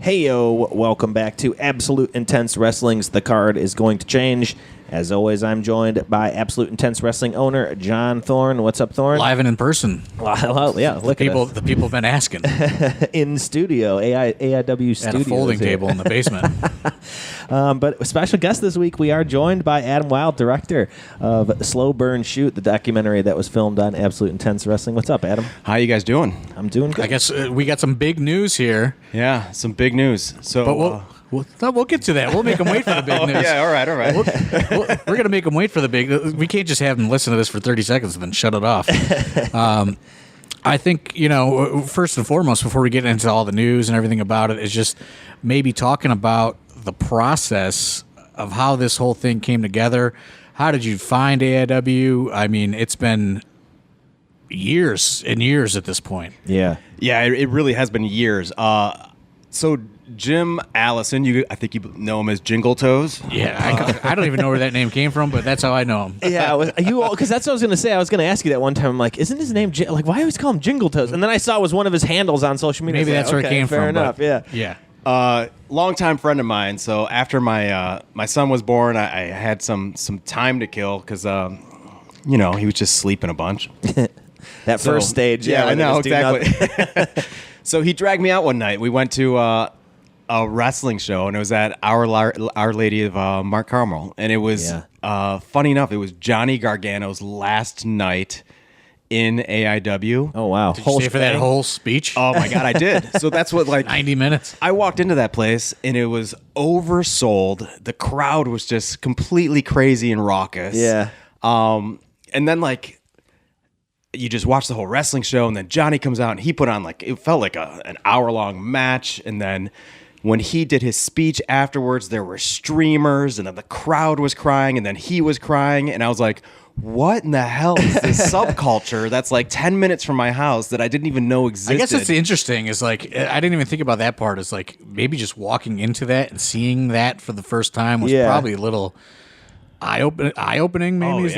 Heyo, welcome back to Absolute Intense Wrestling's The Card is Going to Change. As always, I'm joined by Absolute Intense Wrestling owner John Thorne. What's up, Thorne? Live and in person. Well, yeah, look at us. The people have been asking. In studio, AIW studio. At a folding table in the basement. But a special guest this week, we are joined by Adam Wilde, director of Slow Burn Shoot, the documentary that was filmed on Absolute Intense Wrestling. What's up, Adam? How you guys doing? I'm doing good. I guess we got some big news here. Yeah, some big news. So, but we'll get to that. We'll make them wait for the big news. Yeah, all right. We're going to make them wait for the big. We can't just have them listen to this for 30 seconds and then shut it off. I think, first and foremost, before we get into all the news and everything about it, is just maybe talking about the process of how this whole thing came together. How did you find AIW? I mean, it's been years and years at this point. Yeah. Yeah, it really has been years. So Jim Allison, I think you know him as Jingle Toes. Yeah, I don't even know where that name came from, but that's how I know him. Yeah, because that's what I was going to say. I was going to ask you that one time. I'm like, isn't his name like? Why always call him Jingle Toes? And then I saw it was one of his handles on social media. Maybe that's where it came from. Fair enough. Yeah. Longtime friend of mine. So after my son was born, I had some time to kill because he was just sleeping a bunch. First stage. Yeah, I know exactly. So he dragged me out one night. We went to a wrestling show, and it was at Our Lady of Mark Carmel. And it was, funny enough, it was Johnny Gargano's last night in AIW. Oh, wow. Did you stay for that whole speech? Oh, my God, I did. So that's what, 90 minutes. I walked into that place, and it was oversold. The crowd was just completely crazy and raucous. Yeah. And then, you just watch the whole wrestling show, and then Johnny comes out, and he put on it felt like an hour-long match. And then when he did his speech afterwards, there were streamers, and then the crowd was crying, and then he was crying, and I was like, what in the hell is this subculture that's 10 minutes from my house that I didn't even know existed? I guess what's interesting is I didn't even think about that part. Is maybe just walking into that and seeing that for the first time was probably a little eye-opening, maybe. Oh, Is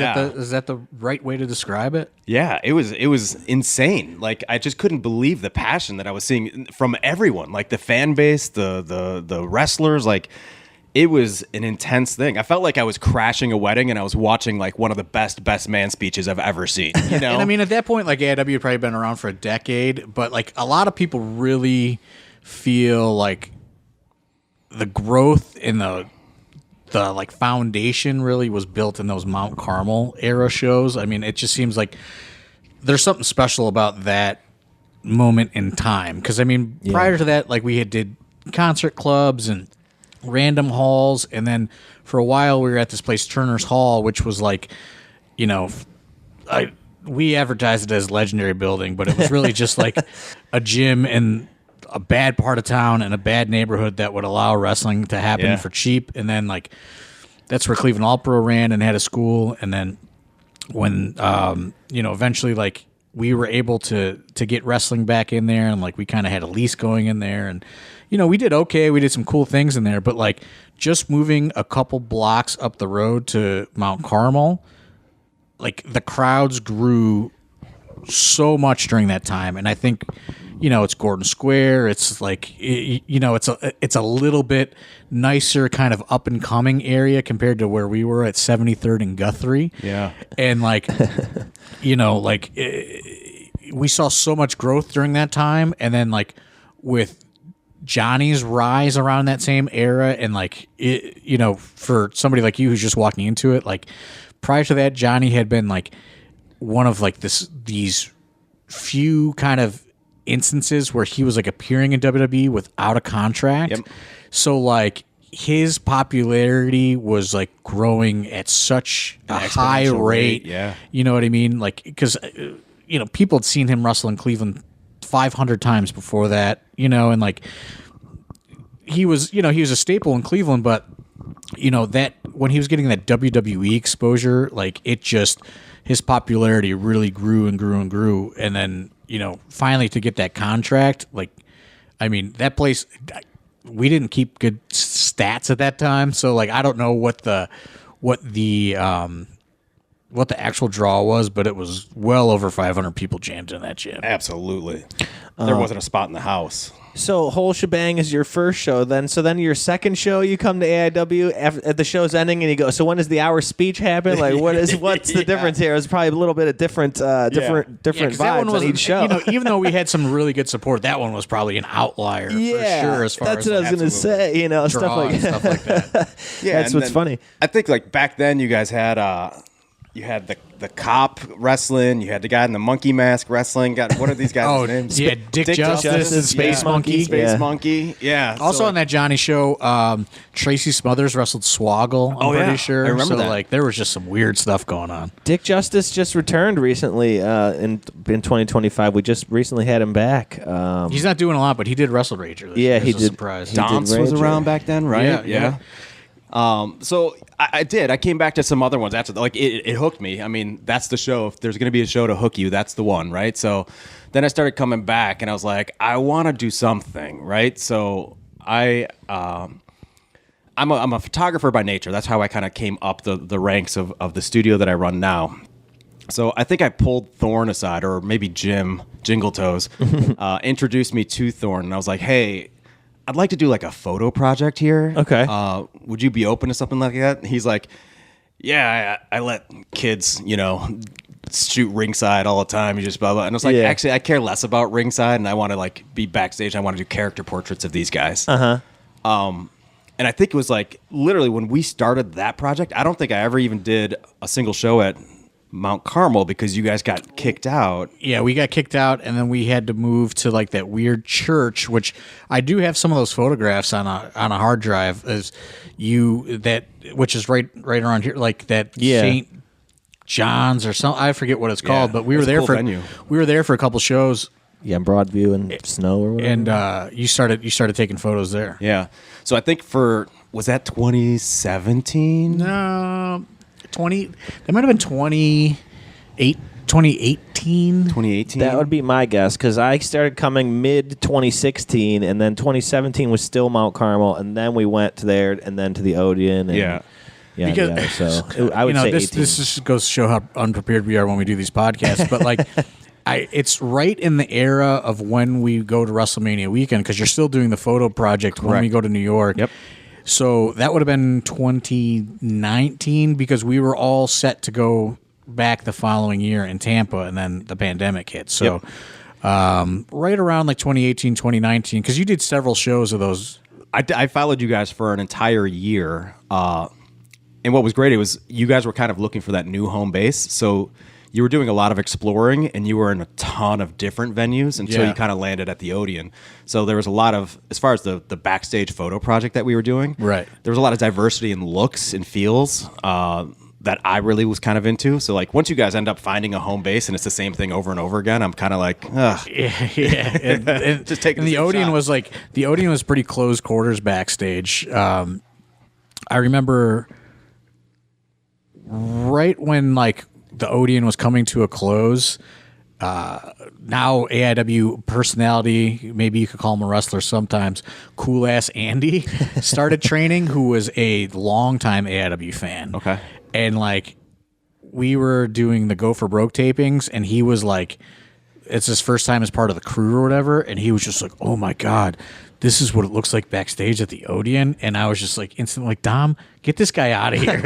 that the right way to describe it? Yeah, it was insane. I just couldn't believe the passion that I was seeing from everyone, the fan base, the wrestlers. It was an intense thing. I felt like I was crashing a wedding and I was watching one of the best man speeches I've ever seen. You know, and I mean at that point, AIW had probably been around for a decade, but a lot of people really feel the growth in the foundation really was built in those Mount Carmel era shows. I mean, it just seems like there's something special about that moment in time. Because I mean, prior to that, we had did concert clubs and random halls, and then for a while we were at this place Turner's Hall, which was we advertised it as legendary building, but it was really just a gym in a bad part of town and a bad neighborhood that would allow wrestling to happen for cheap. And then that's where Cleveland All Pro ran and had a school. And then when eventually we were able to get wrestling back in there, and we kind of had a lease going in there, and we did okay. We did some cool things in there, but just moving a couple blocks up the road to Mount Carmel, the crowds grew so much during that time. And I think it's Gordon Square. It's it's a little bit nicer, kind of up and coming area compared to where we were at 73rd and Guthrie. Yeah, and we saw so much growth during that time, and then with Johnny's rise around that same era, and for somebody like you who's just walking into it, prior to that, Johnny had been one of these few kind of instances where he was appearing in WWE without a contract. Yep. So his popularity was growing at such a high rate. Yeah. You know what I mean? Because people had seen him wrestle in Cleveland 500 times before that, and he was a staple in Cleveland, but that when he was getting that WWE exposure, his popularity really grew and grew and grew. And then, finally to get that contract, that place, we didn't keep good stats at that time. So I don't know what the what the actual draw was, but it was well over 500 people jammed in that gym. Absolutely. There wasn't a spot in the house. So whole shebang is your first show then. So then your second show, you come to AIW after the show's ending, and you go. So when does the hour speech happen? Like what's the difference here? It's probably a little bit of different vibes on each show. Even though we had some really good support, that one was probably an outlier for sure. As far that's as what I was going to say. Stuff like that. Yeah, that's what's funny. I think like back then you guys had you had the cop wrestling, you had the guy in the monkey mask wrestling. What are these guys' names? Yeah, Dick Justice and Space Monkey. Space Monkey. Yeah. Also on that Johnny show, Tracy Smothers wrestled Swoggle, I'm pretty sure. I remember that. Like there was just some weird stuff going on. Dick Justice just returned recently in 2025. We just recently had him back. He's not doing a lot, but he did Wrestle Rager. He did. Surprise. Dance was around back then, right? Yeah. So I did. I came back to some other ones after. Like it hooked me. I mean, that's the show. If there's going to be a show to hook you, that's the one, right? So then I started coming back, and I was like, I want to do something, right? So I'm a photographer by nature. That's how I kind of came up the ranks of the studio that I run now. So I think I pulled Thorne aside, or maybe Jim Jingletoes, introduced me to Thorne, and I was like, hey, I'd like to do like a photo project here. Okay. Would you be open to something like that? And he's like, yeah, I let kids, shoot ringside all the time. You just blah, blah. And I was like, actually, I care less about ringside, and I want to like be backstage. I want to do character portraits of these guys. Uh-huh. And I think it was like literally when we started that project, I don't think I ever even did a single show at Mount Carmel because you guys got kicked out. Yeah, we got kicked out, and then we had to move to like that weird church, which I do have some of those photographs on a hard drive. Which is right around here, like that St. John's or something. I forget what it's called, but we were there for a couple shows. Yeah, Broadview and Snow or whatever. And you started taking photos there. Yeah. So I think was that 2017? No. That might have been 2018. 2018. That would be my guess because I started coming mid 2016, and then 2017 was still Mount Carmel, and then we went to there, and then to the Odeon. And So I would say 18. This just goes to show how unprepared we are when we do these podcasts. But like, it's right in the era of when we go to WrestleMania weekend because you're still doing the photo project when we go to New York. Yep. So that would have been 2019 because we were all set to go back the following year in Tampa, and then the pandemic hit. So right around like 2018, 2019, because you did several shows of those. I followed you guys for an entire year. And what was great, it was you guys were kind of looking for that new home base. So you were doing a lot of exploring, and you were in a ton of different venues until you kind of landed at the Odeon. So there was a lot of, as far as the backstage photo project that we were doing, right? There was a lot of diversity in looks and feels that I really was kind of into. So like once you guys end up finding a home base and it's the same thing over and over again, I'm kind of like, ugh. Yeah. And just taking the Odeon was like, the Odeon was pretty close quarters backstage. I remember right when like the Odeon was coming to a close. Now AIW personality, maybe you could call him a wrestler sometimes, Cool Ass Andy started training, who was a longtime AIW fan. Okay. And like we were doing the Go for Broke tapings, and he was like, it's his first time as part of the crew or whatever, and he was just like, oh my God, this is what it looks like backstage at the Odeon. And I was just like instantly like, Dom, get this guy out of here.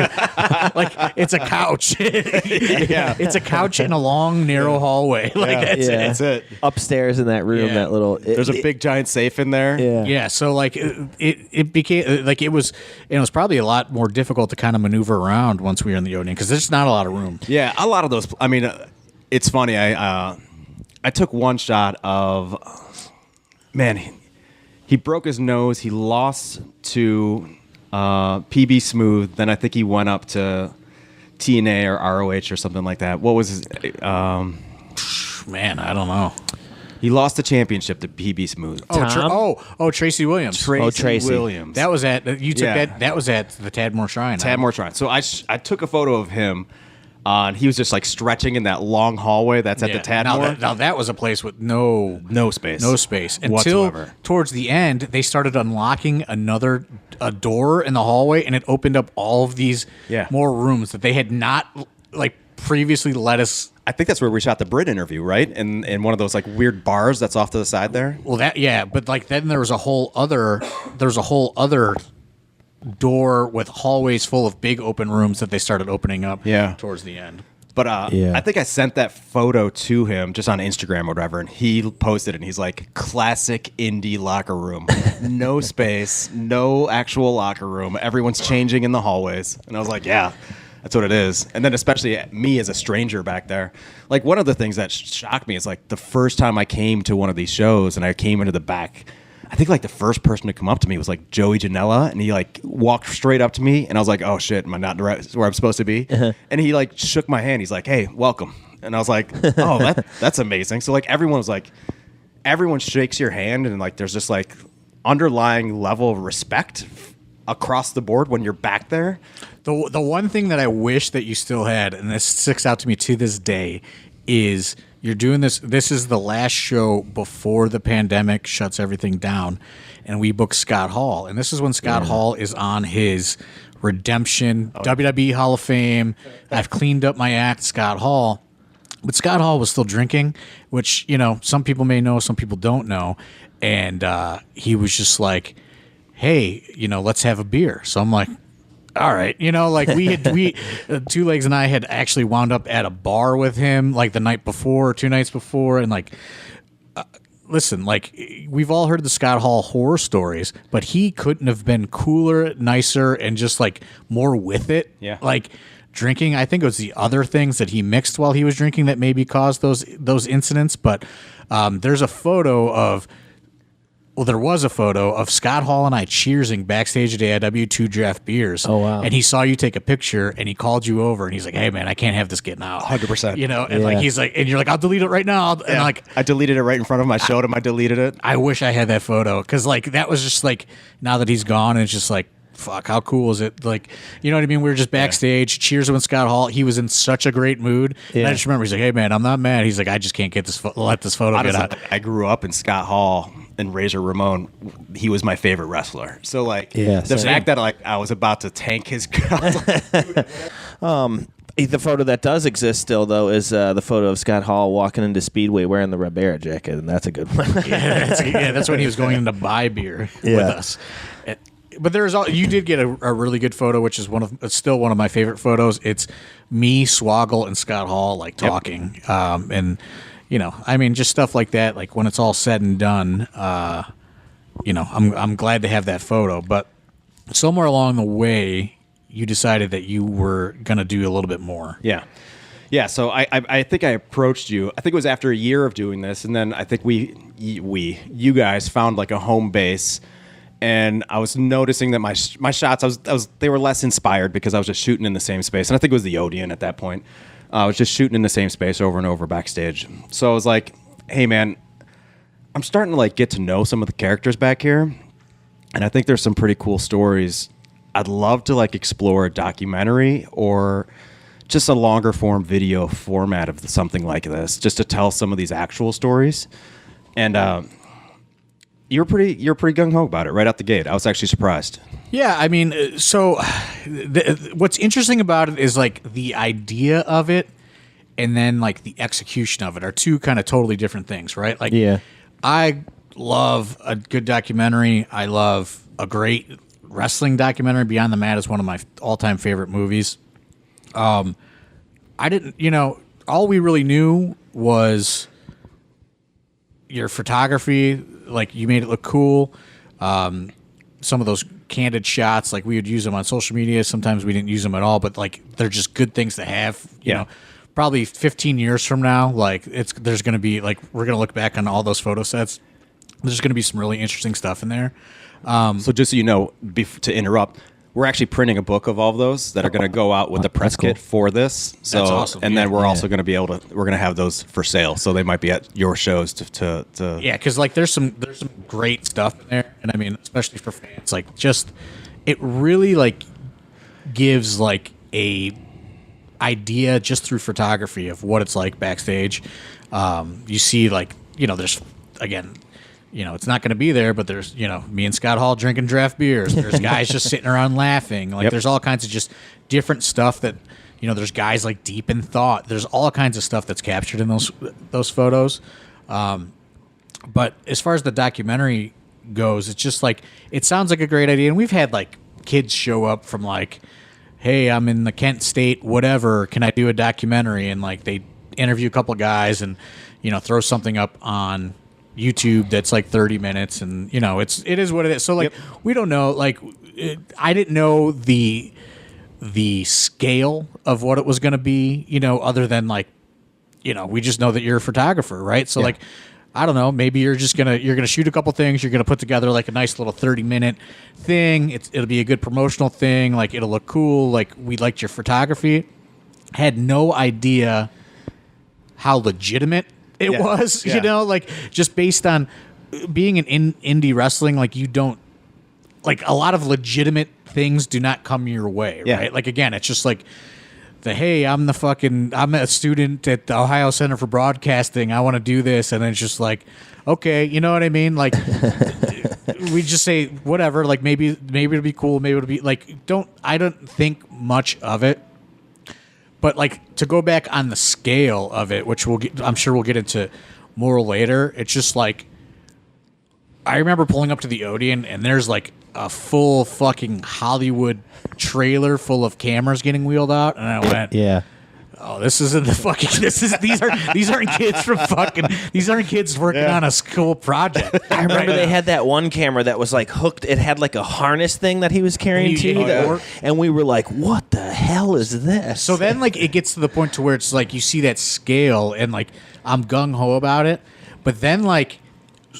Like it's a couch. It's a couch in a long, narrow hallway. Like that's it. Upstairs in that room, that little. There's a big giant safe in there. Yeah. So like it became like it was probably a lot more difficult to kind of maneuver around once we were in the Odeon because there's not a lot of room. Yeah, a lot of those. I mean, it's funny. I took one shot of He broke his nose. He lost to PB Smooth. Then I think he went up to TNA or ROH or something like that. What was his? Man, I don't know. He lost the championship to PB Smooth. Tracy Williams. Tracy Williams. That was at That was at the Tadmore Shrine. Tadmore Shrine. So I took a photo of him. And he was just like stretching in that long hallway that's at the Tadmore. Now that was a place with no space. No space. Until whatsoever. Towards the end, they started unlocking a door in the hallway, and it opened up all of these more rooms that they had not like previously let us. I think that's where we shot the Brit interview, right? In one of those like weird bars that's off to the side there. Well, but like then there was a whole other door with hallways full of big open rooms that they started opening up towards the end. But I think I sent that photo to him just on Instagram or whatever, and he posted it, and he's like, classic indie locker room. No space, no actual locker room. Everyone's changing in the hallways. And I was like, yeah, that's what it is. And then especially me as a stranger back there. Like, one of the things that shocked me is, like, the first time I came to one of these shows and I came into the back, I think like the first person to come up to me was like Joey Janela, and he like walked straight up to me, and I was like, "Oh shit, am I not where I'm supposed to be?" And he like shook my hand. He's like, "Hey, welcome," and I was like, "Oh, that's amazing." So like everyone shakes your hand, and like there's just like underlying level of respect across the board when you're back there. The one thing that I wish that you still had, and this sticks out to me to this day, is you're doing this. This is the last show before the pandemic shuts everything down, and we booked Scott Hall. And this is when Scott Hall is on his redemption, WWE Hall of Fame. I've cleaned up my act, Scott Hall. But Scott Hall was still drinking, which, you know, some people may know, some people don't know. And he was just like, hey, you know, let's have a beer. So I'm like, all right, you know, like Two Legs and I had actually wound up at a bar with him like the night before, 2 nights before, and like, listen, like we've all heard the Scott Hall horror stories, but he couldn't have been cooler, nicer, and just like more with it. Yeah, like drinking. I think it was the other things that he mixed while he was drinking that maybe caused those incidents. But there's a photo of. Well, there was a photo of Scott Hall and I cheersing backstage at AIW 2 draft beers. Oh, wow. And he saw you take a picture and he called you over and he's like, hey, man, I can't have this getting out. 100%. You know, and like he's like, and you're like, I'll delete it right now. And like, I deleted it right in front of him. I showed him I deleted it. I wish I had that photo because like that was just like, now that he's gone, it's just like, fuck, how cool is it? Like, you know what I mean? We were just backstage, cheers with Scott Hall. He was in such a great mood. And I just remember he's like, hey, man, I'm not mad. He's like, I just can't get this, let this photo get out. I grew up in Scott Hall and Razor Ramon. He was my favorite wrestler. So like the fact that like I was about to tank his the photo that does exist still, though, is the photo of Scott Hall walking into Speedway wearing the Ribera jacket, and that's a good one. That's when he was going in to buy beer with us. But you did get a really good photo, which is it's still one of my favorite photos. It's me, Swoggle, and Scott Hall like talking, and you know, I mean, just stuff like that. Like when it's all said and done, you know, I'm glad to have that photo. But somewhere along the way, you decided that you were gonna do a little bit more. Yeah. So I think I approached you. I think it was after a year of doing this, and then I think you guys found like a home base. And I was noticing that my shots, they were less inspired because I was just shooting in the same space. And I think it was the Odeon at that point. I was just shooting in the same space over and over backstage. So I was like, hey, man, I'm starting to like get to know some of the characters back here. And I think there's some pretty cool stories. I'd love to like explore a documentary or just a longer form video format of something like this, just to tell some of these actual stories. And, You're pretty gung ho about it right out the gate. I was actually surprised. Yeah, I mean, so what's interesting about it is like the idea of it, and then like the execution of it are two kind of totally different things, right? Like, I love a good documentary. I love a great wrestling documentary. Beyond the Mat is one of my all-time favorite movies. I didn't, you know, all we really knew was your photography. Like you made it look cool. Some of those candid shots, like we would use them on social media. Sometimes we didn't use them at all, but like they're just good things to have. You know, probably 15 years from now, like there's going to be like we're going to look back on all those photo sets. There's going to be some really interesting stuff in there. So just so you know, to interrupt, we're actually printing a book of all of those that are going to go out with the press kit for this. So, that's awesome. And then we're also going to be able to, we're going to have those for sale. So they might be at your shows to yeah, because like there's some great stuff in there, and I mean, especially for fans, like just it really like gives like a idea just through photography of what it's like backstage. You see, like, you know, there's again. You know, it's not going to be there, but there's, you know, me and Scott Hall drinking draft beers. There's guys just sitting around laughing. Like, there's all kinds of just different stuff that, there's guys like deep in thought. There's all kinds of stuff that's captured in those photos. But as far as the documentary goes, it's just like, it sounds like a great idea. And we've had like kids show up from like, hey, I'm in the Kent State, whatever, can I do a documentary? And like they interview a couple guys and, throw something up on YouTube that's like 30 minutes. And, it is what it is. So like, we don't know, like, I didn't know the scale of what it was going to be, other than like, we just know that you're a photographer, right? So like, I don't know, maybe you're gonna shoot a couple things, you're gonna put together like a nice little 30-minute thing. It'll be a good promotional thing, like it'll look cool, like we liked your photography. Had no idea how legitimate it was, like just based on being in indie wrestling, like you don't, like a lot of legitimate things do not come your way, right? Like again, it's just like hey, I'm a student at the Ohio Center for Broadcasting. I want to do this. And it's just like, okay, you know what I mean? Like, we just say whatever, like maybe it'll be cool. Maybe it'll be like, I don't think much of it, but like to go back on the scale of it, which I'm sure we'll get into more later. It's just like, I remember pulling up to the Odeon and there's like a full fucking Hollywood trailer full of cameras getting wheeled out, and I went, oh, this isn't the fucking. These aren't kids from fucking. These aren't kids working on a school project. I remember they had that one camera that was like hooked. It had like a harness thing that he was carrying and we were like, what the hell is this? So then, like, it gets to the point to where it's like you see that scale, and like I'm gung ho about it, but then like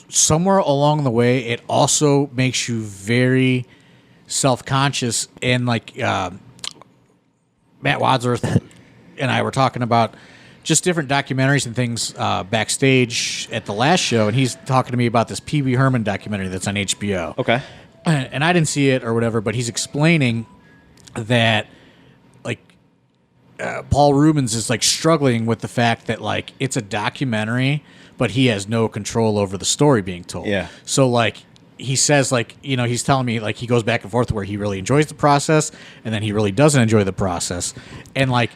somewhere along the way, it also makes you very self-conscious. And like Matt Wadsworth and I were talking about just different documentaries and things backstage at the last show, and he's talking to me about this Pee Wee Herman documentary that's on HBO. Okay. And I didn't see it or whatever, but he's explaining that like Paul Rubens is like struggling with the fact that like it's a documentary, but he has no control over the story being told. Yeah. So like he says, like, he's telling me like he goes back and forth where he really enjoys the process and then he really doesn't enjoy the process. And like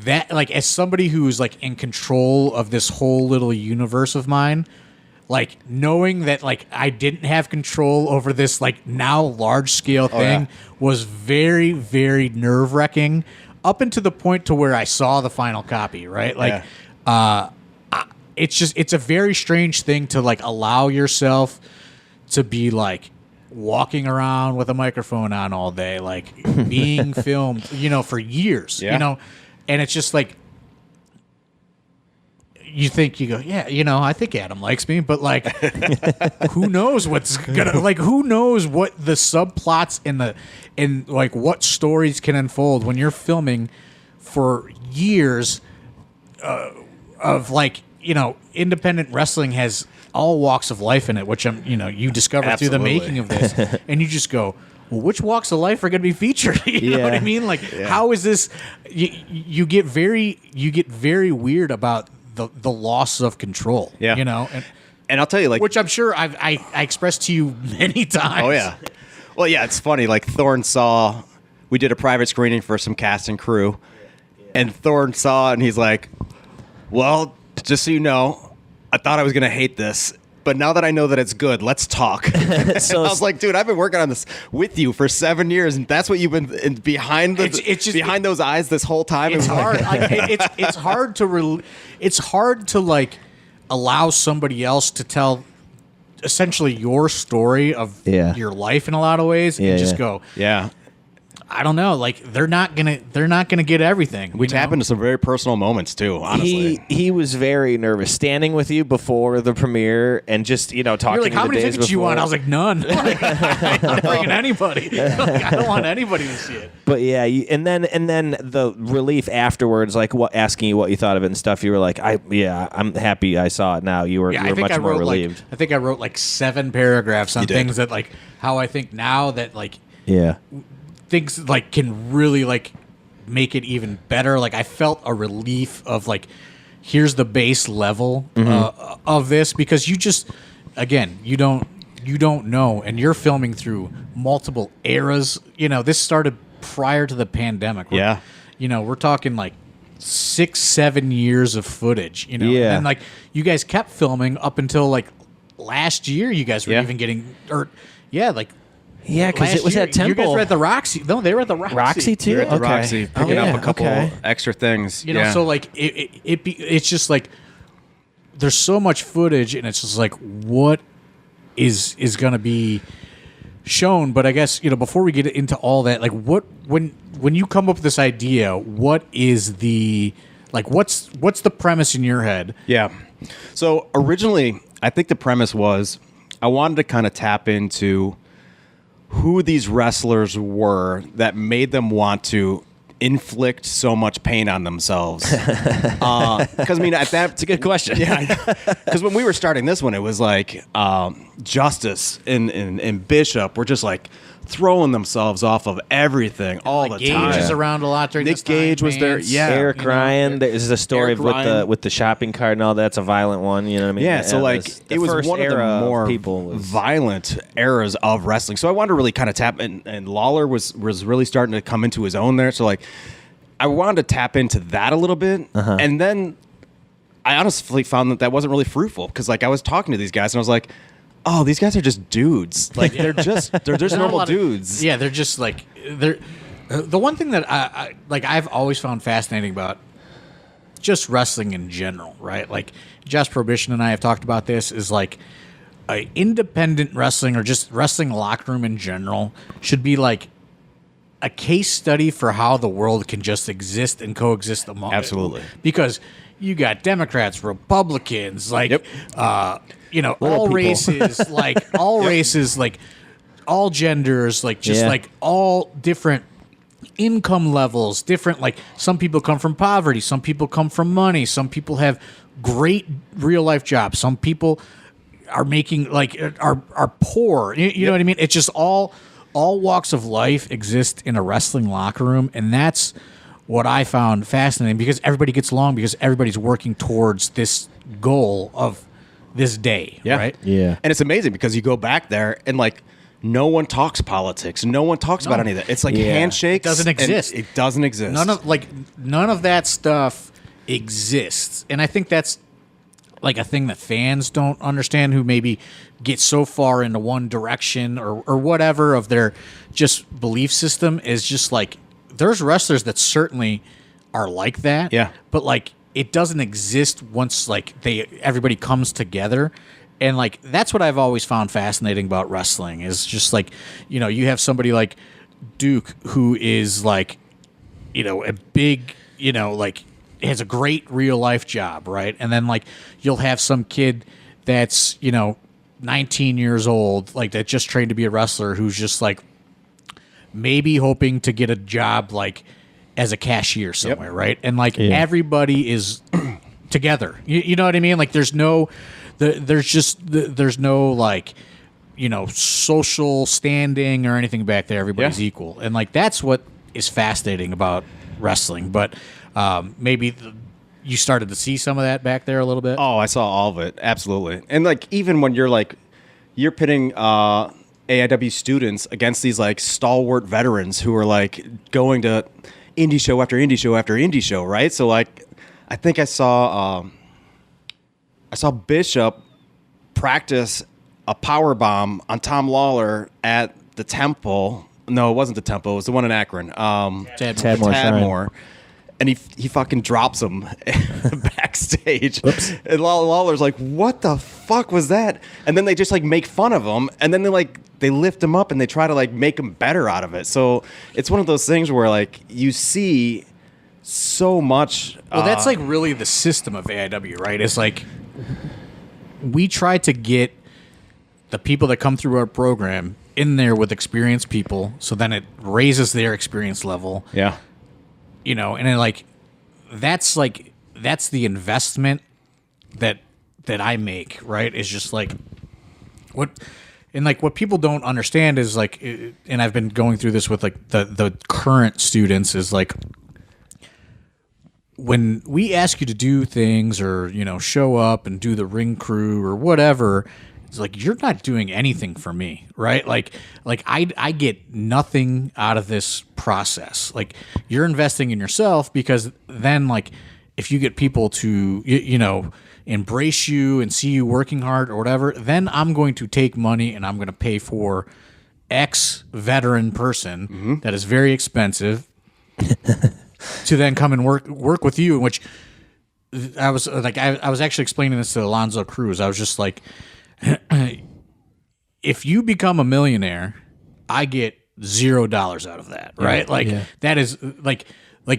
that, like as somebody who's like in control of this whole little universe of mine, like knowing that like I didn't have control over this like now large scale thing was very, very nerve wracking up until the point to where I saw the final copy, right? Like, it's a very strange thing to like allow yourself to be like walking around with a microphone on all day, like being filmed, for years, and it's just like, you go, I think Adam likes me, but like, who knows what's gonna, like, who knows what the subplots and like what stories can unfold when you're filming for years of like, independent wrestling has all walks of life in it, which you discover through the making of this, and you just go, well, which walks of life are going to be featured? You know what I mean? Like, how is this? You get very weird about the loss of control. And I'll tell you, like, which I'm sure I expressed to you many times. Oh yeah. Well, yeah, it's funny. Like Thorne saw, we did a private screening for some cast and crew, and Thorne saw it, and he's like, well, just so you know, I thought I was going to hate this, but now that I know that it's good, let's talk. So I was like, dude, I've been working on this with you for 7 years, and that's what you've been behind behind those eyes this whole time. It's hard. It's hard to like allow somebody else to tell essentially your story of your life in a lot of ways, and just go, I don't know, like they're not gonna get everything. We tap into some very personal moments too. Honestly, he was very nervous standing with you before the premiere and just talking. You're like, how many tickets do you want? I was like, none. I'm not bringing anybody. Like, I don't want anybody to see it. But yeah, and then the relief afterwards, like asking you what you thought of it and stuff. You were like, I'm happy I saw it now. You were much more relieved. I think I wrote like 7 paragraphs on things that like how I think now that like things like can really like make it even better. Like I felt a relief of like, here's the base level of this, because you just, again, you don't know, and you're filming through multiple eras. This started prior to the pandemic. we're talking like 6-7 years of footage, Yeah. and like you guys kept filming up until like last year. You guys were Yeah. even getting, like Yeah, because last it was year, at Temple. You guys were at the Roxy. No, they were at the Roxy. Roxy too. You're at the Okay. Roxy picking up a couple okay. extra things. So like it's just like there's so much footage, and it's just like what is going to be shown. But I guess before we get into all that, like when you come up with this idea, what is the what's the premise in your head? Yeah. So originally, I think the premise was I wanted to kind of tap into who these wrestlers were that made them want to inflict so much pain on themselves. Because I mean, it's a good question. Yeah. Because when we were starting this one, it was like Justice and Bishop were just like throwing themselves off of everything all the Gage time. is around a lot during Nick this time. Gage was there. Vance, Yeah. Eric Ryan. There's a story Eric Ryan. with the shopping cart and all that. That's a violent one. You know what I mean? Yeah, so like it was first one of the era more people was, violent eras of wrestling. So I wanted to really kind of tap and Lawler was really starting to come into his own there. So like I wanted to tap into that a little bit, and then I honestly found that wasn't really fruitful because like I was talking to these guys and I was like, oh, these guys are just dudes. Like they're just normal dudes. Yeah, they're just like they're. The one thing that I've always found fascinating about just wrestling in general, right? Like Josh Prohibition and I have talked about this, is like independent wrestling or just wrestling locker room in general should be like a case study for how the world can just exist and coexist among Absolutely. because you got Democrats, Republicans, like Yep. all people. races, like all races, like all genders, like just Yeah. like all different income levels, different, like some people come from poverty, some people come from money, some people have great real life jobs, some people are making like are poor. You know what I mean? It's just all walks of life exist in a wrestling locker room, and that's what I found fascinating because everybody gets along because everybody's working towards this goal of this day, Yeah. right? Yeah. And it's amazing because you go back there and like no one talks politics. No one talks about any of that. It's like Yeah. handshakes. It doesn't and exist. It doesn't exist. None of that stuff exists, and I think that's like a thing that fans don't understand who maybe get so far into one direction or whatever of their just belief system is just like there's wrestlers that certainly are like that. Yeah. But like it doesn't exist once like everybody comes together. And like that's what I've always found fascinating about wrestling is just like, you have somebody like Duke who is like, a big, like has a great real life job, right? And then like you'll have some kid that's, 19 years old, like that just trained to be a wrestler who's just like maybe hoping to get a job like as a cashier somewhere, right? And like everybody is together. You know what I mean? Like there's no like, social standing or anything back there. Everybody's equal. And like that's what is fascinating about wrestling. But maybe you started to see some of that back there a little bit. Oh, I saw all of it. Absolutely. And like, even when you're pitting AIW students against these like stalwart veterans who are like going to indie show after indie show after indie show. Right. So like, I think I saw Bishop practice a power bomb on Tom Lawler at the Temple. No, it wasn't the Temple. It was the one in Akron. Tadmore. And he fucking drops him backstage. Oops. And Lawler's like, what the fuck was that? And then they just like make fun of him. And then they lift him up and they try to like make him better out of it. So it's one of those things where like you see so much. Well, that's like really the system of AIW, right? It's like we try to get the people that come through our program in there with experienced people. So then it raises their experience level. Yeah. And then like that's the investment that I make, right? Is just like what people don't understand is like, and I've been going through this with like the current students is like when we ask you to do things or show up and do the ring crew or whatever, It's like, you're not doing anything for me, right? Like I get nothing out of this process. Like, you're investing in yourself, because then, like, if you get people to, embrace you and see you working hard or whatever, then I'm going to take money and I'm going to pay for X veteran person that is very expensive to then come and work with you. Which I was like, I was actually explaining this to Alonzo Cruz. I was just like, if you become a millionaire, I get $0 out of that, right? Like, that is like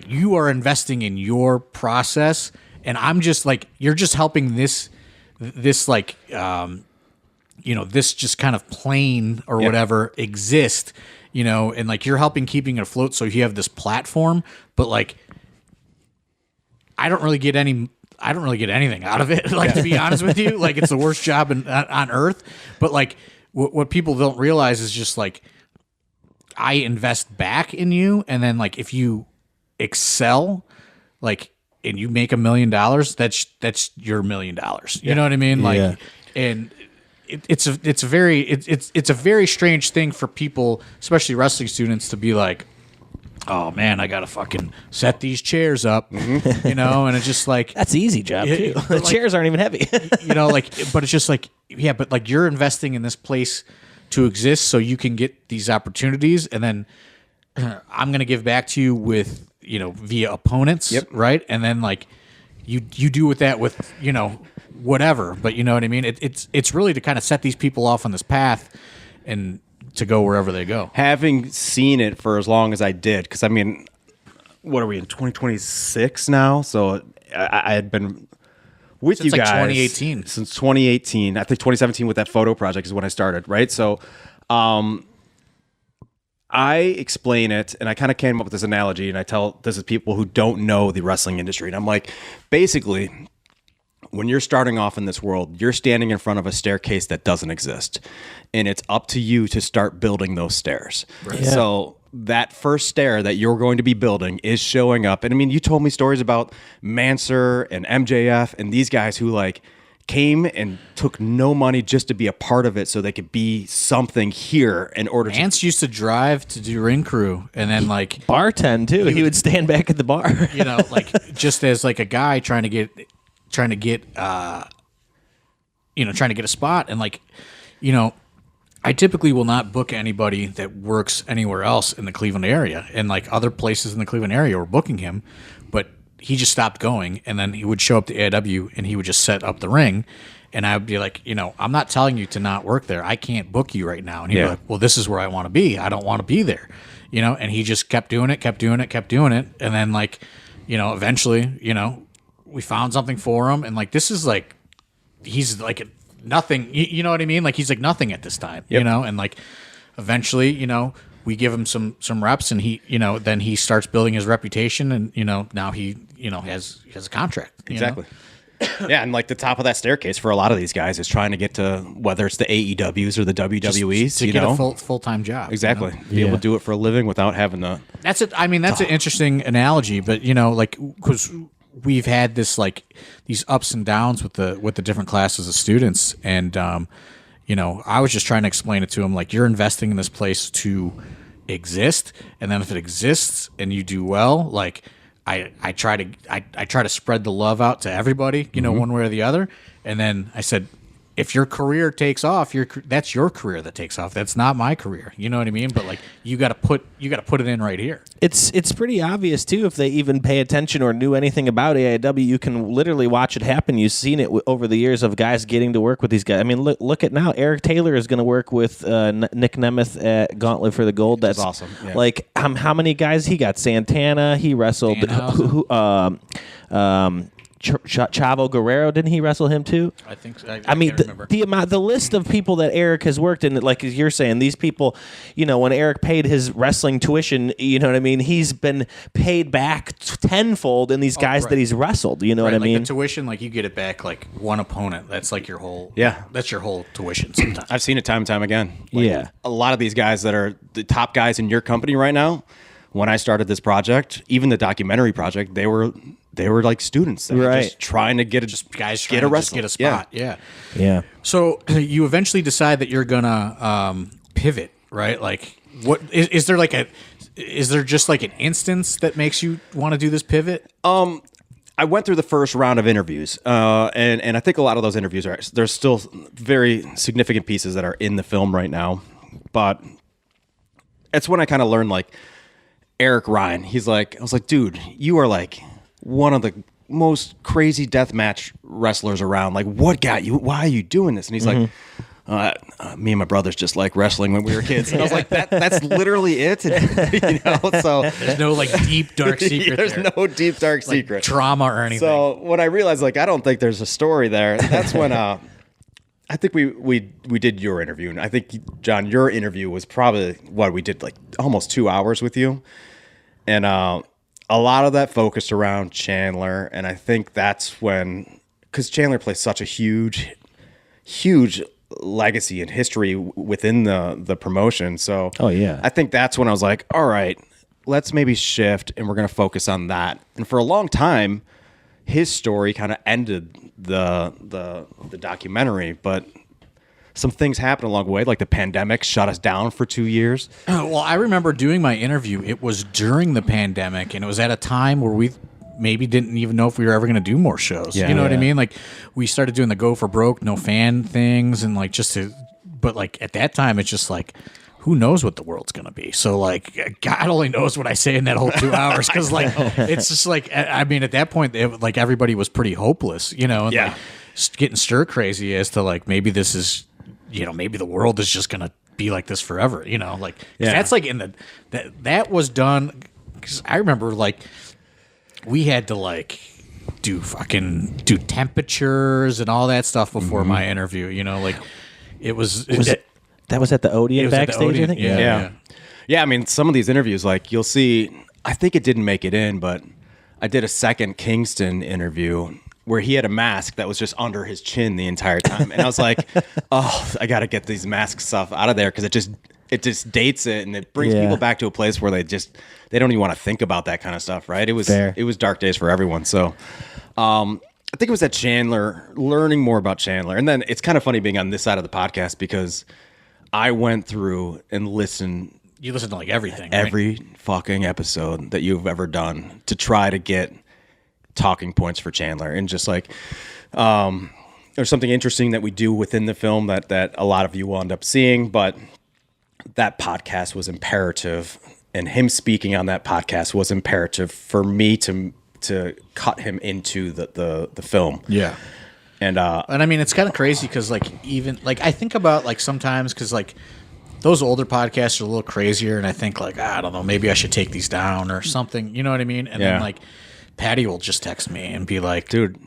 you are investing in your process, and I'm just like, you're just helping this like, this just kind of plane or whatever exist, and like, you're helping keeping it afloat. So you have this platform, but like, I don't really get anything out of it. Like, to be honest with you, like, it's the worst job on earth. But like, what people don't realize is just like, I invest back in you, and then like, if you excel, like, and you make $1 million, that's your $1 million. You know what I mean? Like, and it's a very strange thing for people, especially wrestling students, to be like, oh man, I gotta fucking set these chairs up, and it's just like, that's an easy job too. The chairs aren't even heavy, but it's just like, but like, you're investing in this place to exist so you can get these opportunities, and then I'm gonna give back to you with, via opponents, right? And then like, you do with that with, whatever, but you know what I mean? It's really to kind of set these people off on this path and to go wherever they go. Having seen it for as long as I did, because I mean, what are we in 2026 now? So I had been with Since you like guys 2018. Since 2018. I think 2017 with that photo project is when I started, right? So I explain it, and I kind of came up with this analogy, and I tell this is people who don't know the wrestling industry, and I'm like, basically, when you're starting off in this world, you're standing in front of a staircase that doesn't exist, and it's up to you to start building those stairs. Right. Yeah. So that first stair that you're going to be building is showing up. And I mean, you told me stories about Manser and MJF and these guys who like came and took no money just to be a part of it so they could be something here in order to... Ants used to drive to do ring crew and then like... bartend too. He would stand back at the bar. Like just as like a guy trying to get a spot. And like, I typically will not book anybody that works anywhere else in the Cleveland area, and like other places in the Cleveland area were booking him, but he just stopped going, and then he would show up to AIW and he would just set up the ring, and I would be like, I'm not telling you to not work there. I can't book you right now. And he'd be like, well, this is where I want to be. I don't want to be there, and he just kept doing it. And then like, eventually, we found something for him, and like, this is like, he's like nothing, you know what I mean? Like, he's like nothing at this time, and like, eventually, we give him some reps, and he, then he starts building his reputation, and, now he, has a contract. Exactly. Yeah, and like the top of that staircase for a lot of these guys is trying to get to whether it's the AEWs or the WWEs, just to get a full-time job. Exactly. Be able to do it for a living without having to... That's it. I mean, that's an interesting analogy, but, like, because we've had this like these ups and downs with the different classes of students, and I was just trying to explain it to him, like, you're investing in this place to exist, and then if it exists and you do well, like I try to spread the love out to everybody, one way or the other. And then I said, if your career takes off, that's your career that takes off. That's not my career. You know what I mean? But like, you got to put it in right here. It's pretty obvious too. If they even pay attention or knew anything about AIW, you can literally watch it happen. You've seen it over the years of guys getting to work with these guys. I mean, look at now. Eric Taylor is going to work with Nick Nemeth at Gauntlet for the Gold. That's awesome. Yeah. Like how many guys he got? Santana. He wrestled. Chavo Guerrero, didn't he wrestle him too? I think so. I mean, the list of people that Eric has worked in, like you're saying, these people, when Eric paid his wrestling tuition, you know what I mean? He's been paid back tenfold in these guys that he's wrestled. You know what I mean? The tuition, like you get it back like one opponent. That's like your whole That's your whole tuition. Sometimes I've seen it time and time again. Like, a lot of these guys that are the top guys in your company right now. When I started this project, even the documentary project, they were they were like students that were just trying to get guys get a wrestle. Get a spot. Yeah. Yeah. So you eventually decide that you're gonna pivot, right? Like, what is there like is there just like an instance that makes you want to do this pivot? I went through the first round of interviews, and I think a lot of those interviews there's still very significant pieces that are in the film right now, but it's when I kind of learned, like, Eric Ryan. I was like, dude, you are like one of the most crazy deathmatch wrestlers around. Like, what got you? Why are you doing this? And he's like, me and my brothers just like wrestling when we were kids. And I was like, that's literally it. So there's no like deep dark secret. There's no deep dark like secret, trauma or anything. So when I realized, like, I don't think there's a story there, that's when I think we did your interview. And I think, John, your interview was probably what we did, like almost 2 hours with you. And a lot of that focused around Chandler. And I think that's when, because Chandler plays such a huge legacy and history within the promotion. So I think that's when I was like, all right, let's maybe shift and we're going to focus on that. And for a long time, his story kind of ended the documentary, but some things happened along the way, like the pandemic shut us down for 2 years. Well, I remember doing my interview. It was during the pandemic, and it was at a time where we maybe didn't even know if we were ever going to do more shows. You know what I mean? Like, we started doing the Go for Broke, no fan things, and like but like at that time, it's just like, who knows what the world's going to be? So like, God only knows what I say in that whole 2 hours. Cause like, it's just like, I mean, at that point, like everybody was pretty hopeless, and like getting stir crazy as to like, maybe this is, maybe the world is just going to be like this forever, like, that's like that was done. Cause I remember like, we had to like do temperatures and all that stuff before my interview, like it was that was at the Odeon backstage, I think. Yeah. I mean, some of these interviews, like, you'll see, I think it didn't make it in, but I did a second Kingston interview where he had a mask that was just under his chin the entire time. And I was like, oh, I got to get these mask stuff out of there, because it just dates it, and it brings people back to a place where they don't even want to think about that kind of stuff, right? It was dark days for everyone. So I think it was at Chandler, learning more about Chandler. And then it's kind of funny being on this side of the podcast, because I went through and listened. You listened to like everything, every fucking episode that you've ever done to try to get talking points for Chandler. And just like, there's something interesting that we do within the film that a lot of you will end up seeing, but that podcast was imperative, and him speaking on that podcast was imperative for me to cut him into the film. Yeah. And I mean, it's kind of crazy because like, even like, I think about like sometimes, because like those older podcasts are a little crazier, and I think like, I don't know, maybe I should take these down or something, you know what I mean? And then like Patty will just text me and be like, dude,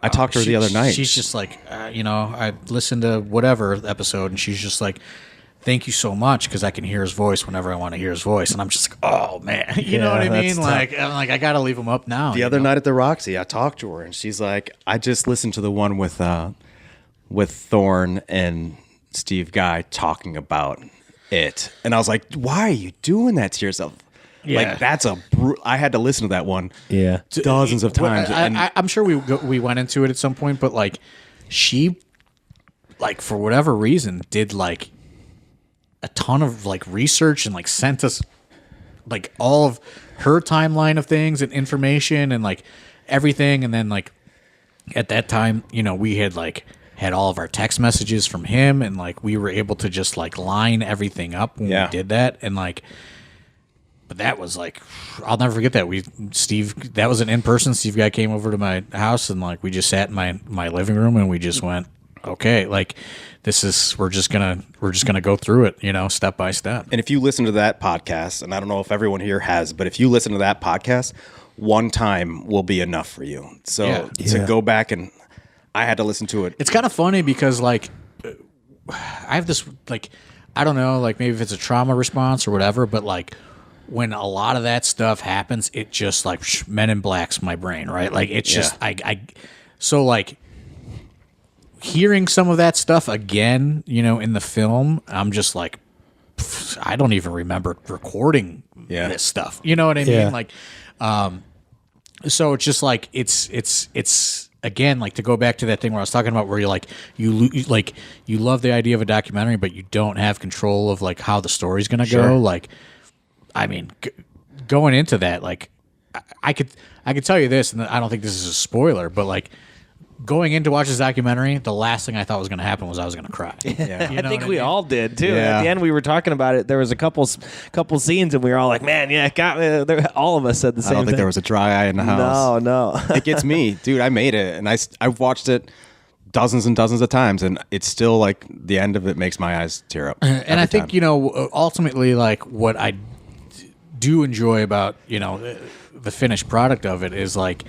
I talked to her the other night. She's just like, I listened to whatever episode, and she's just like, thank you so much, because I can hear his voice whenever I want to hear his voice. And I'm just like, oh, man. You know what I mean? Like, I'm like, I got to leave him up now. The other night at the Roxy, I talked to her, and she's like, I just listened to the one with Thorne and Steve Guy talking about it. And I was like, why are you doing that to yourself? Yeah. Like, I had to listen to that one dozens of times. I'm sure we went into it at some point, but like, she, like, for whatever reason, did like a ton of like research and like sent us like all of her timeline of things and information and like everything. And then like at that time, we had all of our text messages from him, and like we were able to just like line everything up when we did that. And like, but that was like, I'll never forget that. That was an in-person. Steve Guy came over to my house, and like we just sat in my living room, and we just went, okay, like, we're just gonna go through it, step by step. And if you listen to that podcast, and I don't know if everyone here has, but if you listen to that podcast, one time will be enough for you. So to go back, and I had to listen to it. It's kind of funny because like I have this, like, I don't know, like maybe if it's a trauma response or whatever, but like when a lot of that stuff happens, it just like Men in Black's my brain, right? Like it's just so like hearing some of that stuff again, in the film, I'm just like, I don't even remember recording this stuff. You know what I mean? Like, So it's just like it's again, like, to go back to that thing where I was talking about, where you're like you love the idea of a documentary, but you don't have control of like how the story's gonna go. Like, I mean, going into that, like, I could tell you this, and I don't think this is a spoiler, but like, going in to watch this documentary, the last thing I thought was going to happen was I was going to cry. Yeah. You know I think what we mean? all did too. Yeah. At the end, we were talking about it. There was a couple scenes, and we were all like, "Man, yeah, it got me." All of us said the same I don't think thing. there was a dry eye in the house. No. It gets me, dude. I made it, and I've watched it dozens and dozens of times, and it's still like the end of it makes my eyes tear up. And I think, ultimately, like, what I do enjoy about, the finished product of it is like,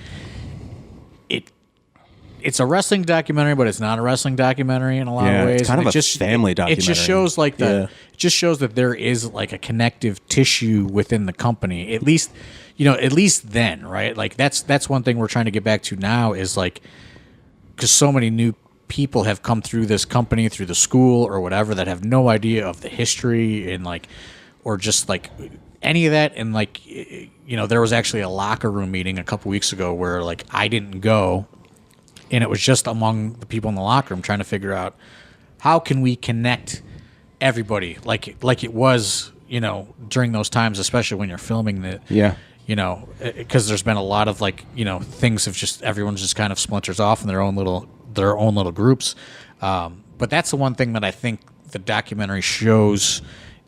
it's a wrestling documentary, but it's not a wrestling documentary in a lot of ways. It's kind of a family documentary. It just shows like it just shows that there is like a connective tissue within the company. At least then, right? Like, that's one thing we're trying to get back to now, is like, because so many new people have come through this company, through the school or whatever, that have no idea of the history and like, or just like any of that. And like, there was actually a locker room meeting a couple weeks ago where like I didn't go. And it was just among the people in the locker room trying to figure out how can we connect everybody like it was, during those times, especially when you're filming the, because there's been a lot of like, things have just, everyone's just kind of splinters off in their own little groups. But that's the one thing that I think the documentary shows,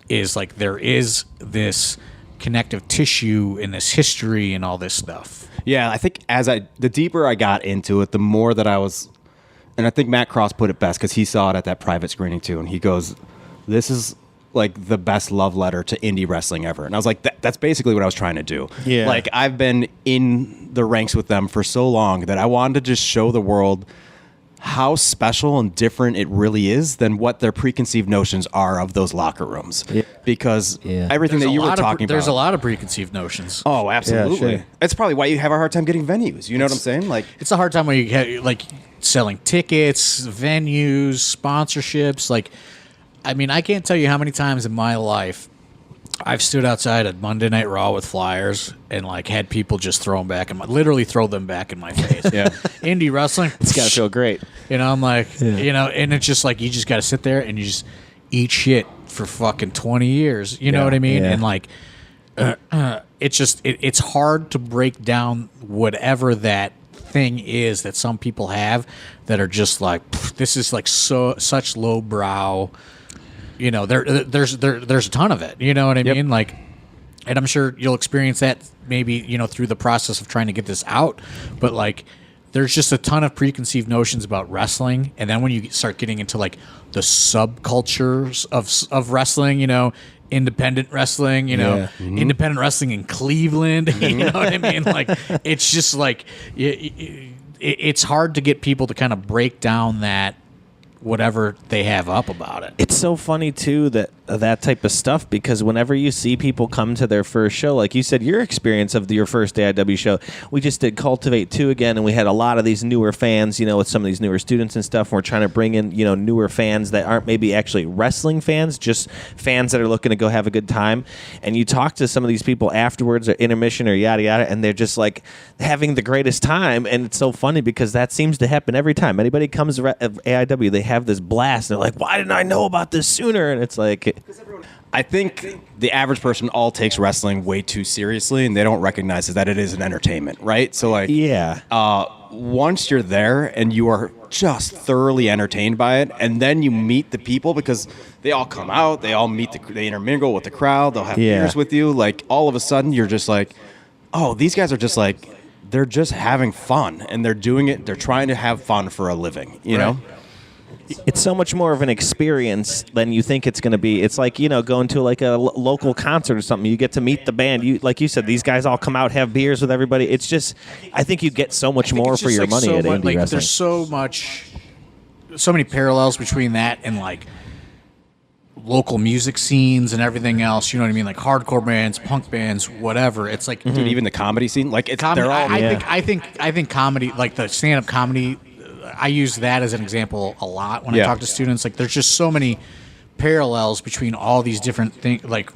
is like there is this connective tissue in this history and all this stuff. Yeah, I think the deeper I got into it, the more that I was, and I think Matt Cross put it best, because he saw it at that private screening too, and he goes, "This is like the best love letter to indie wrestling ever." And I was like, that's basically what I was trying to do. Yeah. Like, I've been in the ranks with them for so long that I wanted to just show the world how special and different it really is than what their preconceived notions are of those locker rooms. Yeah. Because everything that you were talking about. There's a lot of preconceived notions. Oh, absolutely. Yeah, sure. It's probably why you have a hard time getting venues. You know what I'm saying? Like, it's a hard time when you get like selling tickets, venues, sponsorships. Like, I mean, I can't tell you how many times in my life I've stood outside at Monday Night Raw with flyers and like had people just throw them back and literally throw them back in my face. Yeah. Indie wrestling, It's got to feel great. I'm like, and it's just like, you just got to sit there and you just eat shit for fucking 20 years. You know what I mean? Yeah. And like, it's hard to break down whatever that thing is that some people have that are just like, this is like such lowbrow. There's a ton of it. You know what I mean? Like, and I'm sure you'll experience that maybe, through the process of trying to get this out. But like, there's just a ton of preconceived notions about wrestling. And then when you start getting into like the subcultures of wrestling, independent wrestling, independent wrestling in Cleveland, you know what I mean? Like, it's just like, it's hard to get people to kind of break down that whatever they have up about it. It's so funny too that type of stuff, because whenever you see people come to their first show, like you said, your experience of your first AIW show, we just did Cultivate 2 again, and we had a lot of these newer fans, with some of these newer students and stuff, and we're trying to bring in, newer fans that aren't maybe actually wrestling fans, just fans that are looking to go have a good time. And you talk to some of these people afterwards or intermission or yada yada, and they're just like having the greatest time. And it's so funny because that seems to happen every time anybody comes to AIW, they have this blast, and they're like, why didn't I know about this sooner? And it's like, I think the average person all takes wrestling way too seriously, and they don't recognize that it is an entertainment, right? So like, once you're there and you are just thoroughly entertained by it, and then you meet the people, because they all come out, they all meet, they intermingle with the crowd, they'll have beers with you. Like, all of a sudden you're just like, oh, these guys are just like, they're just having fun, and they're doing it, they're trying to have fun for a living, you know? It's so much more of an experience than you think it's going to be. It's like, going to like a local concert or something. You get to meet the band. You, like you said, these guys all come out, have beers with everybody. It's just, I think you get so much more for your money at indie wrestling. There's so many parallels between that and like local music scenes and everything else. You know what I mean? Like hardcore bands, punk bands, whatever. It's like, dude, even the comedy scene, like it's comedy, they're all. I think comedy, like the stand-up comedy, I use that as an example a lot when I talk to students. Like, there's just so many parallels between all these different things, like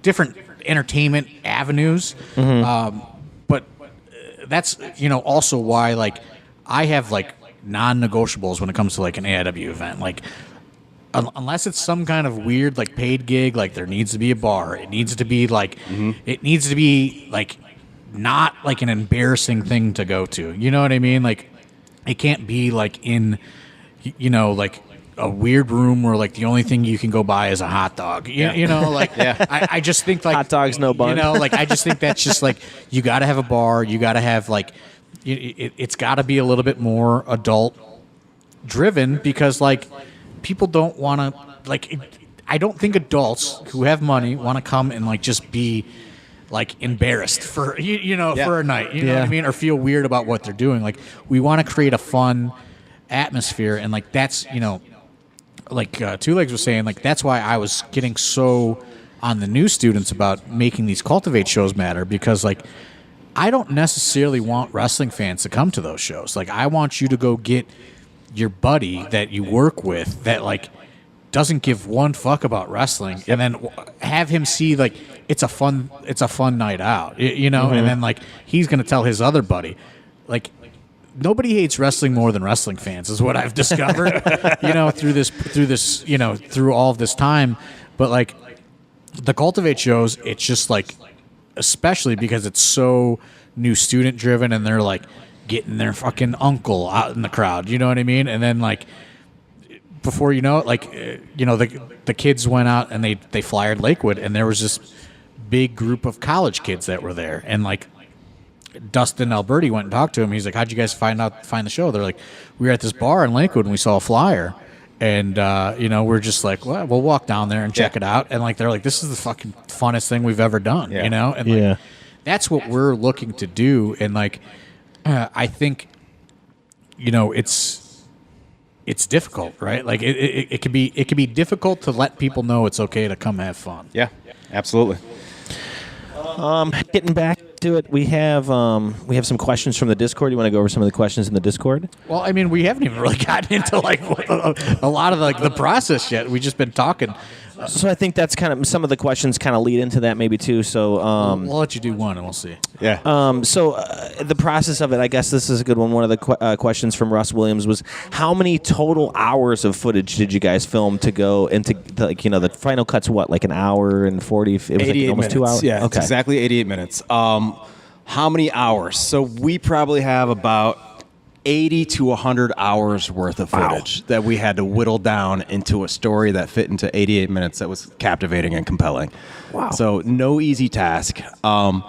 different entertainment avenues. But that's also why like I have like non-negotiables when it comes to like an AIW event. Like unless it's some kind of weird like paid gig, like there needs to be a bar. It needs to be like it needs to be like not like an embarrassing thing to go to. You know what I mean? Like it can't be like in like a weird room where like the only thing you can go buy is a hot dog. You know, like I just think like hot dogs, no bun. Like I just think that's just like you got to have a bar. You got to have like it's got to be a little bit more adult driven because like people don't want to like. I don't think adults who have money want to come and like just be like embarrassed for for a night. You know what I mean? Or feel weird about what they're doing. Like we want to create a fun atmosphere, and like that's like Two Legs was saying, like that's why I was getting so on the new students about making these Cultivate shows matter, because like I don't necessarily want wrestling fans to come to those shows. Like I want you to go get your buddy that you work with that like doesn't give one fuck about wrestling, and then have him see like it's a fun night out, and then like he's gonna tell his other buddy, like. Nobody hates wrestling more than wrestling fans, is what I've discovered, through all of this time. But like the Cultivate shows, it's just like, especially because it's so new student driven, and they're like getting their fucking uncle out in the crowd. You know what I mean? And then like before you know it, like the kids went out and they flyered Lakewood, and there was this big group of college kids that were there, and like. Dustin Alberti went and talked to him. He's like, "How'd you guys find the show?" They're like, "We were at this bar in Lakewood and we saw a flyer, and we're just like, well, we'll walk down there and check it out." And like, they're like, "This is the fucking funnest thing we've ever done," and like, that's what we're looking to do. And like, I think, it's difficult, right? Like, it could be difficult to let people know it's okay to come have fun. Yeah, absolutely. Getting back to it, we have some questions from the Discord. You want to go over some of the questions in the Discord? Well, I mean, we haven't even really gotten into like a lot of like the process yet. We've just been talking. So I think that's kind of some of the questions kind of lead into that maybe too. So we'll let you do one and we'll see. Yeah. The process of it, I guess this is a good one. One of the questions from Russ Williams was, how many total hours of footage did you guys film to go into the final cut's what, like an hour and 40? It was 88 like almost minutes. 2 hours. Yeah, it's exactly 88 minutes. How many hours? So we probably have about 80 to 100 hours worth of footage that we had to whittle down into a story that fit into 88 minutes that was captivating and compelling. Wow. So no easy task. But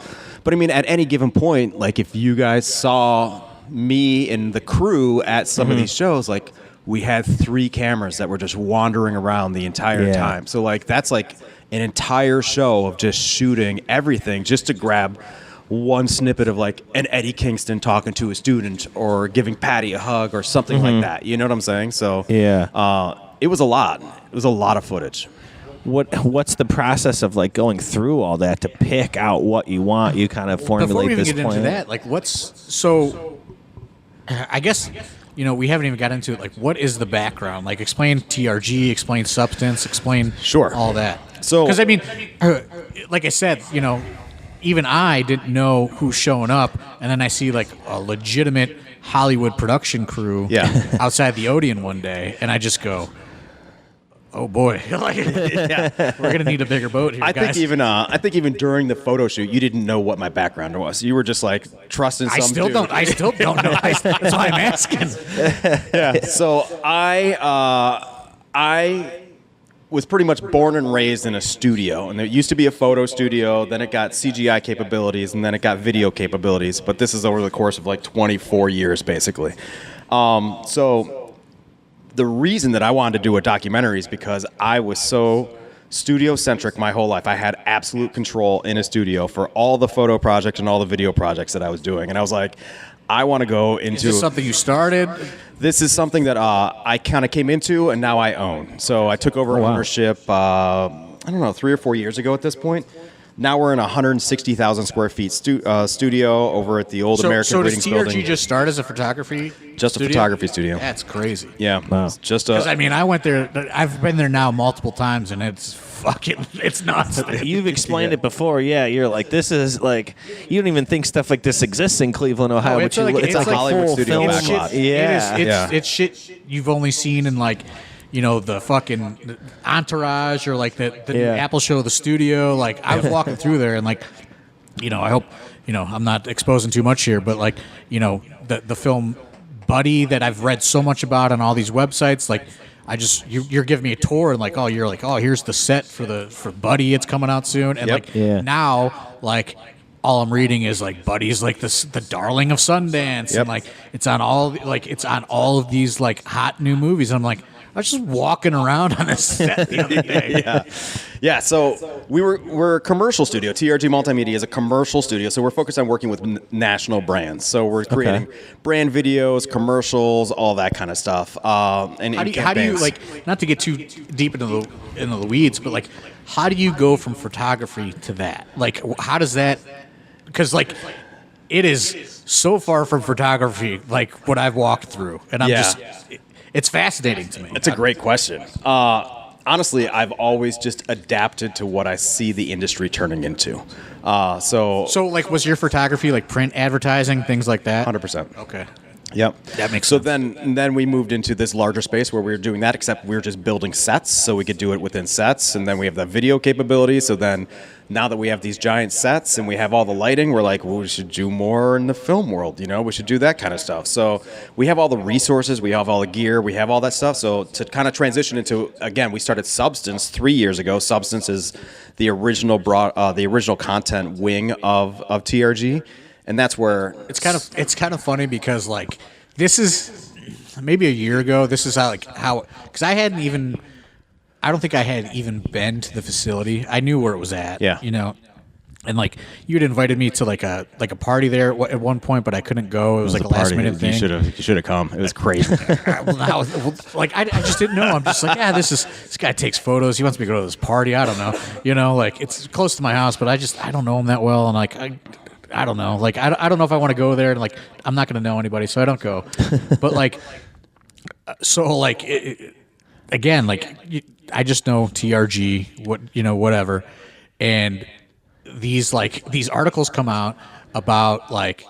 I mean, at any given point, like if you guys saw me and the crew at some of these shows, like we had 3 cameras that were just wandering around the entire time. So like that's like an entire show of just shooting everything just to grab one snippet of like an Eddie Kingston talking to a student or giving Patty a hug or something like that. You know what I'm saying? So it was a lot. It was a lot of footage. What's the process of like going through all that to pick out what you want? You kind of formulate this plan. Before we even get into that, like I guess we haven't even got into it. Like, what is the background? Like, explain TRG, explain substance, explain all that. So, because I mean, like I said, even I didn't know who's showing up, and then I see like a legitimate Hollywood production crew outside the Odeon one day, and I just go, "Oh boy, we're gonna need a bigigger boat here, guys." I think even during the photo shoot, you didn't know what my background was. You were just like trusting some dude. I still don't know. That's why I'm asking. So I was pretty much born and raised in a studio, and it used to be a photo studio, then it got CGI capabilities, and then it got video capabilities, but this is over the course of like 24 years, basically. So the reason that I wanted to do a documentary is because I was so studio-centric my whole life. I had absolute control in a studio for all the photo projects and all the video projects that I was doing, and I was like, I want to go into... Is this something you started? This is something that I kind of came into and now I own. So I took over ownership, 3 or 4 years ago at this point. Now we're in a 160,000 square feet studio over at the old American Readings Building. So does TRG just start as a photography Just studio? A photography studio. That's crazy. Yeah. Wow. Just because I mean, I went there. I've been there now multiple times, and it's fucking, it's nuts. You've explained it before. Yeah, you're like, this is like, you don't even think stuff like this exists in Cleveland, Ohio. it's but like- it's it's like Hollywood full studio film. backlot. Yeah. It's shit you've only seen in like, the fucking Entourage or like the Yeah. Apple show, The Studio. Like I was walking through there and like, I hope, I'm not exposing too much here, but like, the film Buddy that I've read so much about on all these websites, like you're giving me a tour and like, you're like, here's the set for Buddy, it's coming out soon. And like now, like all I'm reading is like Buddy's like the darling of Sundance, and like it's on all of these like hot new movies. And I'm like, I was just walking around on a set the other day. Yeah. So we're a commercial studio. TRG Multimedia is a commercial studio. So we're focused on working with national brands. So we're creating brand videos, commercials, all that kind of stuff. And How do you like, not to get too deep into the weeds, but like, how do you go from photography to that? Like, how does that? Because like, it is so far from photography, like what I've walked through, and I'm just. It's fascinating to me. It's a great question. Honestly, I've always just adapted to what I see the industry turning into. So like, was your photography like print advertising, things like that? 100%. Okay. Yep. That makes sense. sense. Then we moved into this larger space where we were doing that, except we were just building sets, so we could do it within sets. And then we have the video capability. So then now that we have these giant sets and we have all the lighting, we're like, well, we should do more in the film world. We should do that kind of stuff. So we have all the resources, we have all the gear, we have all that stuff. So to kind of transition into, again, we started Substance 3 years ago. Substance is the original content wing of TRG. And that's where it's kind of funny because like this is maybe a year ago. This is how because I don't think I had even been to the facility. I knew where it was at. Yeah. And like you had invited me to like a party there at one point, but I couldn't go. It was like a last minute thing. You should have come. It was crazy. I just didn't know. I'm just like, this guy takes photos. He wants me to go to this party. I don't know. Like it's close to my house, but I don't know him that well, and like I don't know. Like I don't know if I want to go there, and like I'm not going to know anybody, so I don't go. But like, so like again, like I just know TRG, whatever, and these articles come out about like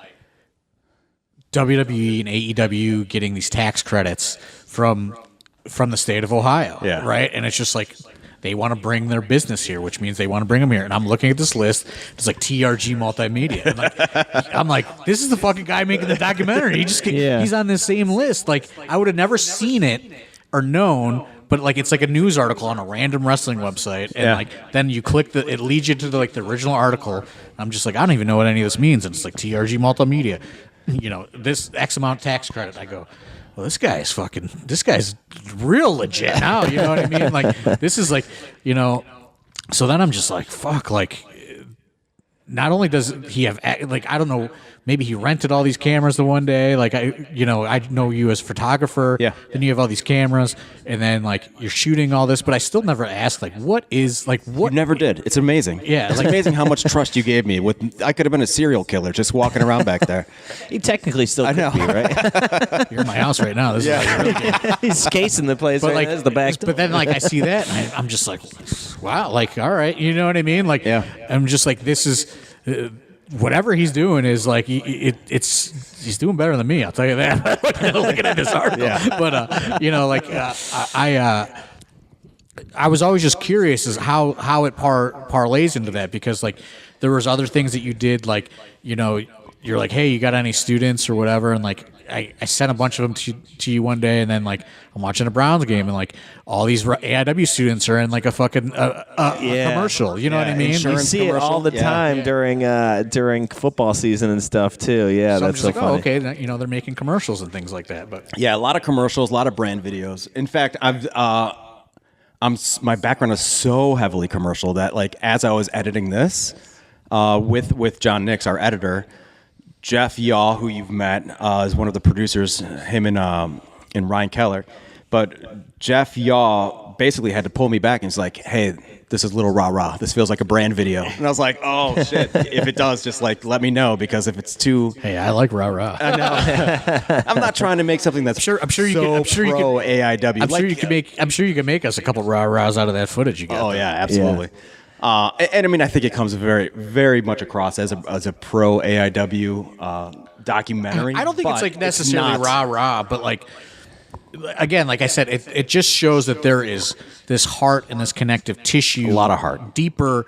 WWE and AEW getting these tax credits from the state of Ohio, right? And it's just like, they want to bring their business here, which means they want to bring them here. And I'm looking at this list. It's like TRG Multimedia. And like, I'm like, this is the fucking guy making the documentary. He's on this same list. Like, I would have never seen it or known, but like, it's like a news article on a random wrestling website. And like, then you click it leads you to the original article. I'm just like, I don't even know what any of this means. And it's like TRG Multimedia, this X amount tax credit. I go, well, this guy's real legit now, you know what I mean? Like, this is like, so then I'm just like, fuck, like, not only does he have, like, I don't know, maybe he rented all these cameras the one day, like, I know you as a photographer, then you have all these cameras, and then, like, you're shooting all this, but I still never asked, like, what? You never did. It's amazing. Yeah. It's amazing how much trust you gave me. I could have been a serial killer just walking around back there. He technically still could be, right? You're in my house right now. This is like really He's casing the place. But right? like, the back. but then like I see that and I'm just like, wow, like all right, you know what I mean? Like, I'm just like, this is whatever he's doing is like he's doing better than me. I'll tell you that. Looking at this article, but I was always just curious as how it parlays into that, because like there was other things that you did, like you're like, hey, you got any students or whatever, and like I sent a bunch of them to you one day, and then like I'm watching a Browns game, and like all these AIW students are in like a fucking commercial. You know what I mean? You see it all the time during football season and stuff too. Yeah, so that's I'm just so like, funny. oh, okay, they're making commercials and things like that. But Yeah, a lot of commercials, a lot of brand videos. In fact, my background is so heavily commercial that like as I was editing this with John Nix, our editor, Jeff Yaw, who you've met, is one of the producers. Him and Ryan Keller, but Jeff Yaw basically had to pull me back and it's like, hey, this is Little Rah Rah. This feels like a brand video. And I was like, oh shit. If it does, just like let me know, because if it's too, Hey, I like rah rah. I know. I'm not trying to make something that's I'm sure you so can pro AIW. I'm sure you can make us a couple rah rahs out of that footage you got. Oh yeah, absolutely. And I mean, I think it comes very, very much across as a pro AIW documentary. I don't think it's but like necessarily not- rah rah, but like again, like I said, it just shows that there is this heart and this connective tissue, A lot of heart. deeper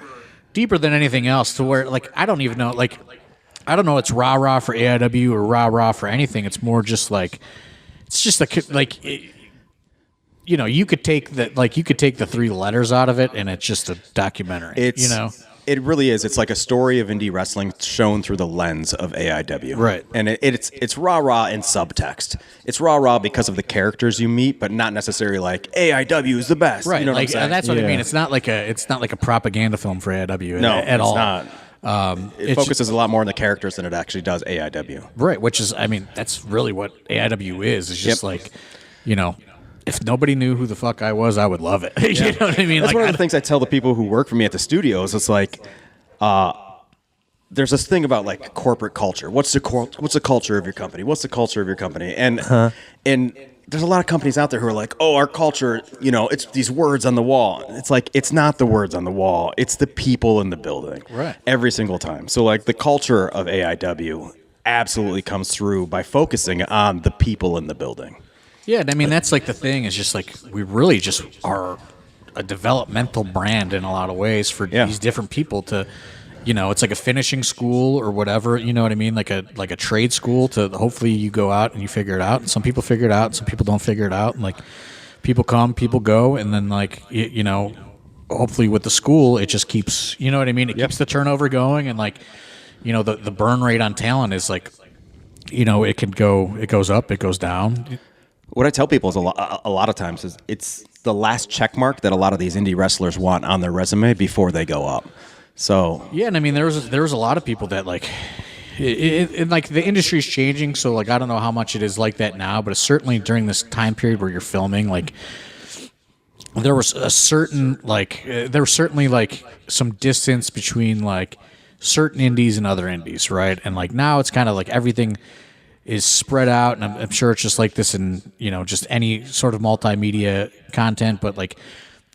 than anything else. To where like I don't even know, like I don't know, it's rah rah for AIW or rah rah for anything. It's more just like it's just like. You know, you could take the three letters out of it, and it's just a documentary. It really is. It's like a story of indie wrestling shown through the lens of AIW. Right. And it's rah rah in subtext. It's rah rah because of the characters you meet, but not necessarily like AIW is the best. right. You know Like, what I'm saying? and that's what I mean. It's not like a propaganda film for AIW no, at all. It's not. It it's focuses a lot more on the characters than it actually does AIW. Right, which is, I mean, that's really what AIW is. It's just like, you know, if nobody knew who the fuck I was, I would love it. You know what I mean? That's Like, one of the things I tell the people who work for me at the studios. It's like, there's this thing about like corporate culture. What's the culture of your company? What's the culture of your company? And there's a lot of companies out there who are like, oh, our culture, you know, it's these words on the wall. It's like, it's not the words on the wall. It's the people in the building. Right. Every single time. So like the culture of AIW absolutely comes through by focusing on the people in the building. yeah, and I mean, that's like the thing is just like, we really just are a developmental brand in a lot of ways for these different people to, you know, it's like a finishing school or whatever, you know what I mean? Like a trade school to hopefully you go out and you figure it out. And some people figure it out and some people don't figure it out. And like people come, people go. And then like, you know, hopefully with the school, it just keeps, you know what I mean? It keeps the turnover going. And like, you know, the burn rate on talent is like, you know, it goes up, it goes down. What I tell people is a lot of times is it's the last check mark that a lot of these indie wrestlers want on their resume before they go up. So yeah, and I mean there was a lot of people that like, like the industry's changing, so like I don't know how much it is like that now, but it's certainly during this time period where you're filming, like there was certainly like some distance between like certain indies and other indies, right? And like now it's kind of like everything is spread out, and I'm sure it's just like this in, you know, just any sort of multimedia content, but like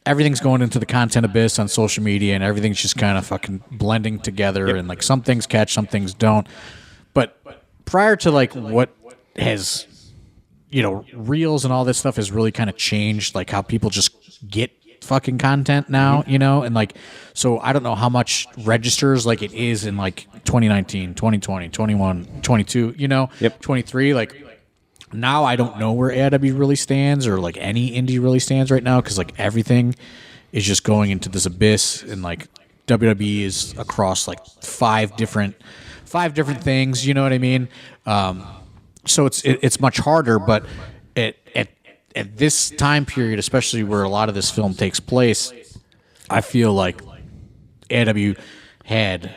everything's going into the content abyss on social media, and everything's just kind of fucking blending together, and like some things catch, some things don't. But prior to like what has, you know, reels and all this stuff has really kind of changed, like how people just get fucking content now, you know, and like, so I don't know how much registers like it is in like 2019, 2020, 21, 22, you know, 23, like now I don't know where AIW really stands or like any indie really stands right now, because like everything is just going into this abyss, and like WWE is across like five different things, you know what I mean? So it's much harder, but at this time period, especially where a lot of this film takes place, I feel like AIW had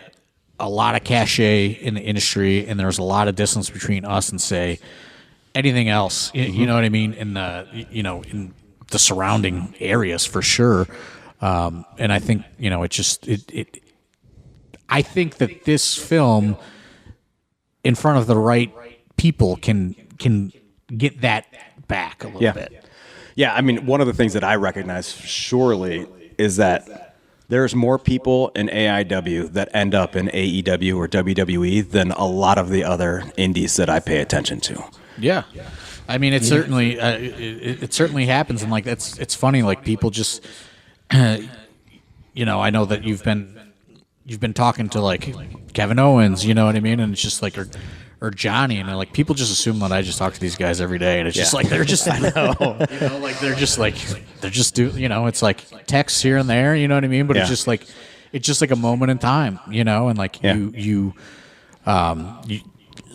a lot of cachet in the industry, and there's a lot of distance between us and say anything else. You know what I mean? In the, you know, in the surrounding areas for sure. And I think, you know, I think that this film in front of the right people can get that back a little bit. Yeah, I mean, one of the things that I recognize surely is that there's more people in AIW that end up in AEW or WWE than a lot of the other indies that I pay attention to. Yeah, I mean, it certainly it certainly happens, and like it's funny. Like people just, you know, I know that you've been talking to like Kevin Owens, you know what I mean, and it's just like or Johnny, and like people just assume that I just talk to these guys every day, and it's just like they're just, I know, you know, like they're just do, you know, it's like texts here and there, you know what I mean, but it's just like a moment in time, you know, and like you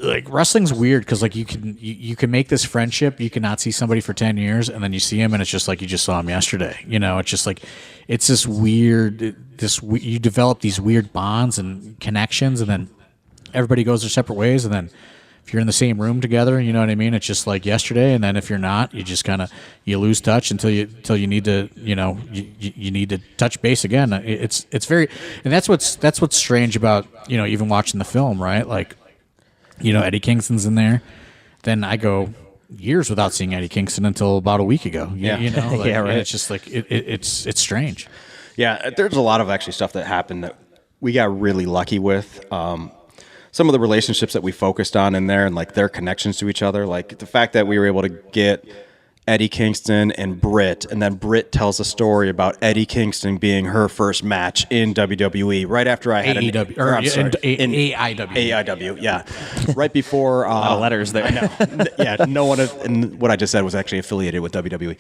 like wrestling's weird because like you can make this friendship, you cannot see somebody for 10 years, and then you see him and it's just like you just saw him yesterday, you know. It's just like it's this weird, you develop these weird bonds and connections, and then everybody goes their separate ways, and then if you're in the same room together, you know what I mean? It's just like yesterday, and then if you're not, you just kind of you lose touch until you need to, you need to touch base again. It's very, and that's what's strange about, even watching the film, right? Like, Eddie Kingston's in there, then I go years without seeing Eddie Kingston until about a week ago. Yeah. Yeah, right. It's just like it's strange. Yeah, there's a lot of actually stuff that happened that we got really lucky with. Some of the relationships that we focused on in there and like their connections to each other, like the fact that we were able to get Eddie Kingston and Britt, and then Britt tells a story about Eddie Kingston being her first match in WWE right after I had AEW, AIW, yeah, right before A lot of letters there. I know, yeah, no one in what I just said was actually affiliated with WWE.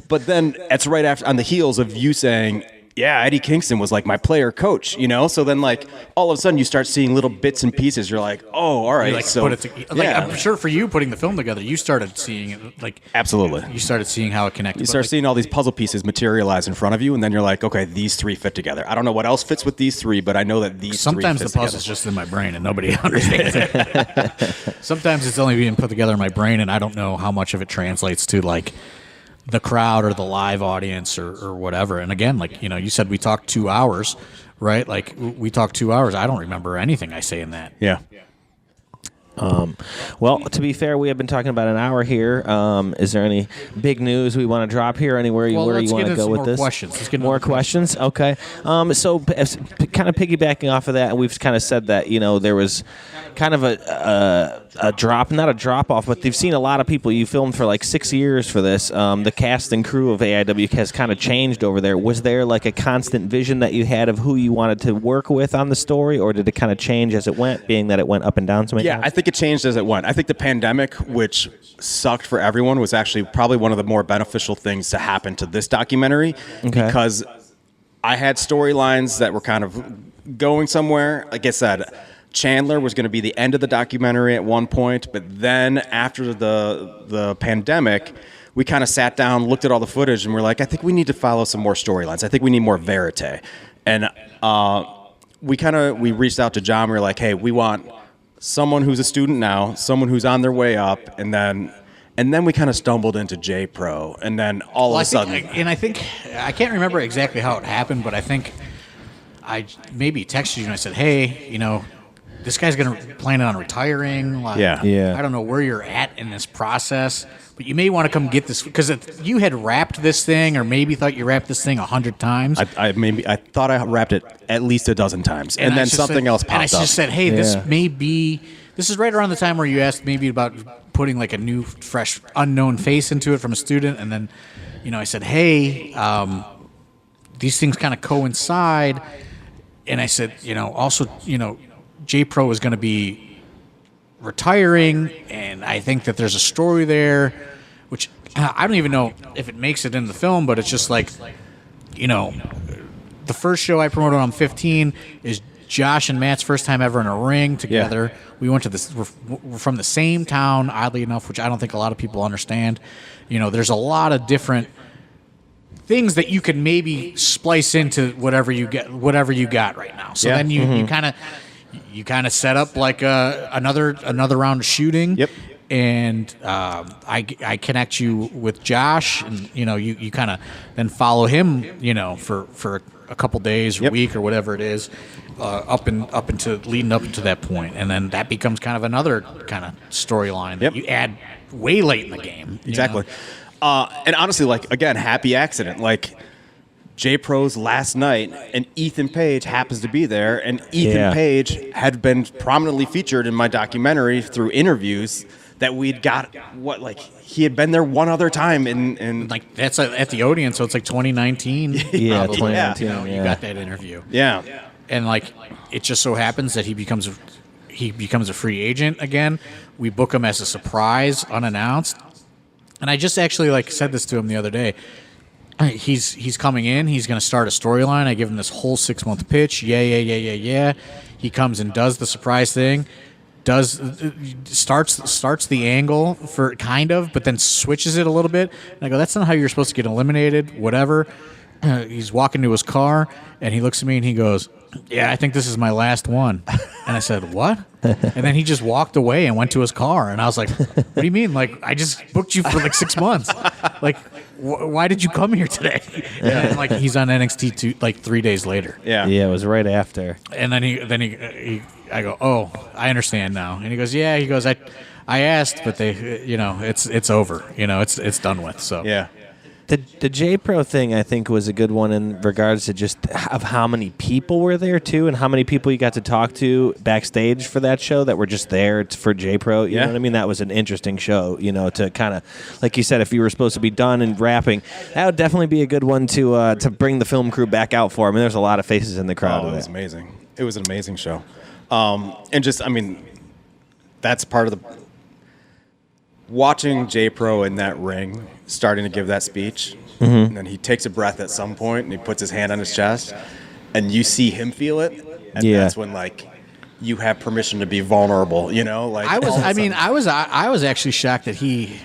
But then it's right after on the heels of you saying, yeah, Eddie Kingston was like my player coach, So then, like, all of a sudden, you start seeing little bits and pieces. You're like, oh, all right. Like, so, put it I'm sure for you putting the film together, you started seeing it. Like, absolutely, you started seeing how it connected. You start seeing all these puzzle pieces materialize in front of you, and then you're like, okay, these three fit together. I don't know what else fits with these three, but I know that these. Sometimes the puzzle's just in my brain, and nobody understands it. Sometimes it's only being put together in my brain, and I don't know how much of it translates to like the crowd or the live audience or whatever. And again, like, you said we talked 2 hours, right? Like, we talked 2 hours. I don't remember anything I say in that. Yeah. Well, to be fair, we have been talking about an hour here. Is there any big news we want to drop here? Anywhere where you want to go with this? Let's get more questions. Okay. So kind of piggybacking off of that, we've kind of said that there was kind of a drop, not a drop off, but they've seen a lot of people. You filmed for like 6 years for this. The cast and crew of AIW has kind of changed over there. Was there like a constant vision that you had of who you wanted to work with on the story, or did it kind of change as it went, being that it went up and down so many times? I think it changed as it went. I think the pandemic, which sucked for everyone, was actually probably one of the more beneficial things to happen to this documentary, because I had storylines that were kind of going somewhere. Like I said, Chandler was going to be the end of the documentary at one point, but then after the pandemic, we kind of sat down, looked at all the footage, and we're like, I think we need to follow some more storylines. I think we need more verite. And we reached out to John. We were like, hey, we want someone who's a student now, someone who's on their way up, and then we kind of stumbled into J Pro, and then all of a sudden, I think I can't remember exactly how it happened, but I think I maybe texted you and I said, hey, this guy's planning on retiring. Like, I don't know where you're at in this process, but you may want to come get this, because you had wrapped this thing, or maybe thought you wrapped this thing 100 times. I thought I wrapped it at least a dozen times, and then something else popped up. And I just said, hey, this is right around the time where you asked maybe about putting like a new, fresh, unknown face into it from a student, and then, I said, hey, these things kind of coincide, and I said, also, J Pro is going to be retiring, and I think that there's a story there, which I don't even know if it makes it in the film, but it's just like, the first show I promoted on 15 is Josh and Matt's first time ever in a ring together. Yeah. We went to this, we're from the same town, oddly enough, which I don't think a lot of people understand. There's a lot of different things that you can maybe splice into whatever you got right now. So then you kind of set up like another round of shooting. Yep. And I connect you with Josh, and you kind of then follow him, for a couple days or week or whatever it is, leading up into that point, and then that becomes kind of another kind of storyline that you add way late in the game. Exactly. And honestly, like, again, happy accident. Like, J Pro's last night, and Ethan Page happens to be there, and Ethan Page had been prominently featured in my documentary through interviews that we'd got. He had been there one other time, and like that's at the Odeon, so it's like 2019. Yeah, 2019. You got that interview. Yeah, and like it just so happens that he becomes a free agent again. We book him as a surprise, unannounced, and I just actually said this to him the other day. He's coming in. He's going to start a storyline. I give him this whole 6-month pitch. Yeah. He comes and does the surprise thing. Starts the angle for kind of, but then switches it a little bit. And I go, that's not how you're supposed to get eliminated. Whatever. He's walking to his car, and he looks at me and he goes, yeah, I think this is my last one. And I said, what? And then he just walked away and went to his car. And I was like, what do you mean? Like, I just booked you for like 6 months. Like, why did you come here today? And like, he's on NXT like 3 days later. Yeah. Yeah, it was right after. And then I go, oh, I understand now. And he goes, yeah. He goes, I asked, but they, it's over. It's done with. So Yeah. The J Pro thing, I think, was a good one in regards to just of how many people were there too, and how many people you got to talk to backstage for that show that were just there for J Pro. You know what I mean? That was an interesting show. To kind of, like you said, if you were supposed to be done and wrapping, that would definitely be a good one to bring the film crew back out for. I mean, there's a lot of faces in the crowd. Oh, it was amazing. It was an amazing show, and just, I mean, that's part of the. Watching J Pro in that ring, starting to give that speech, and then he takes a breath at some point, and he puts his hand on his chest, and you see him feel it, and that's when like you have permission to be vulnerable. Like I was actually shocked that he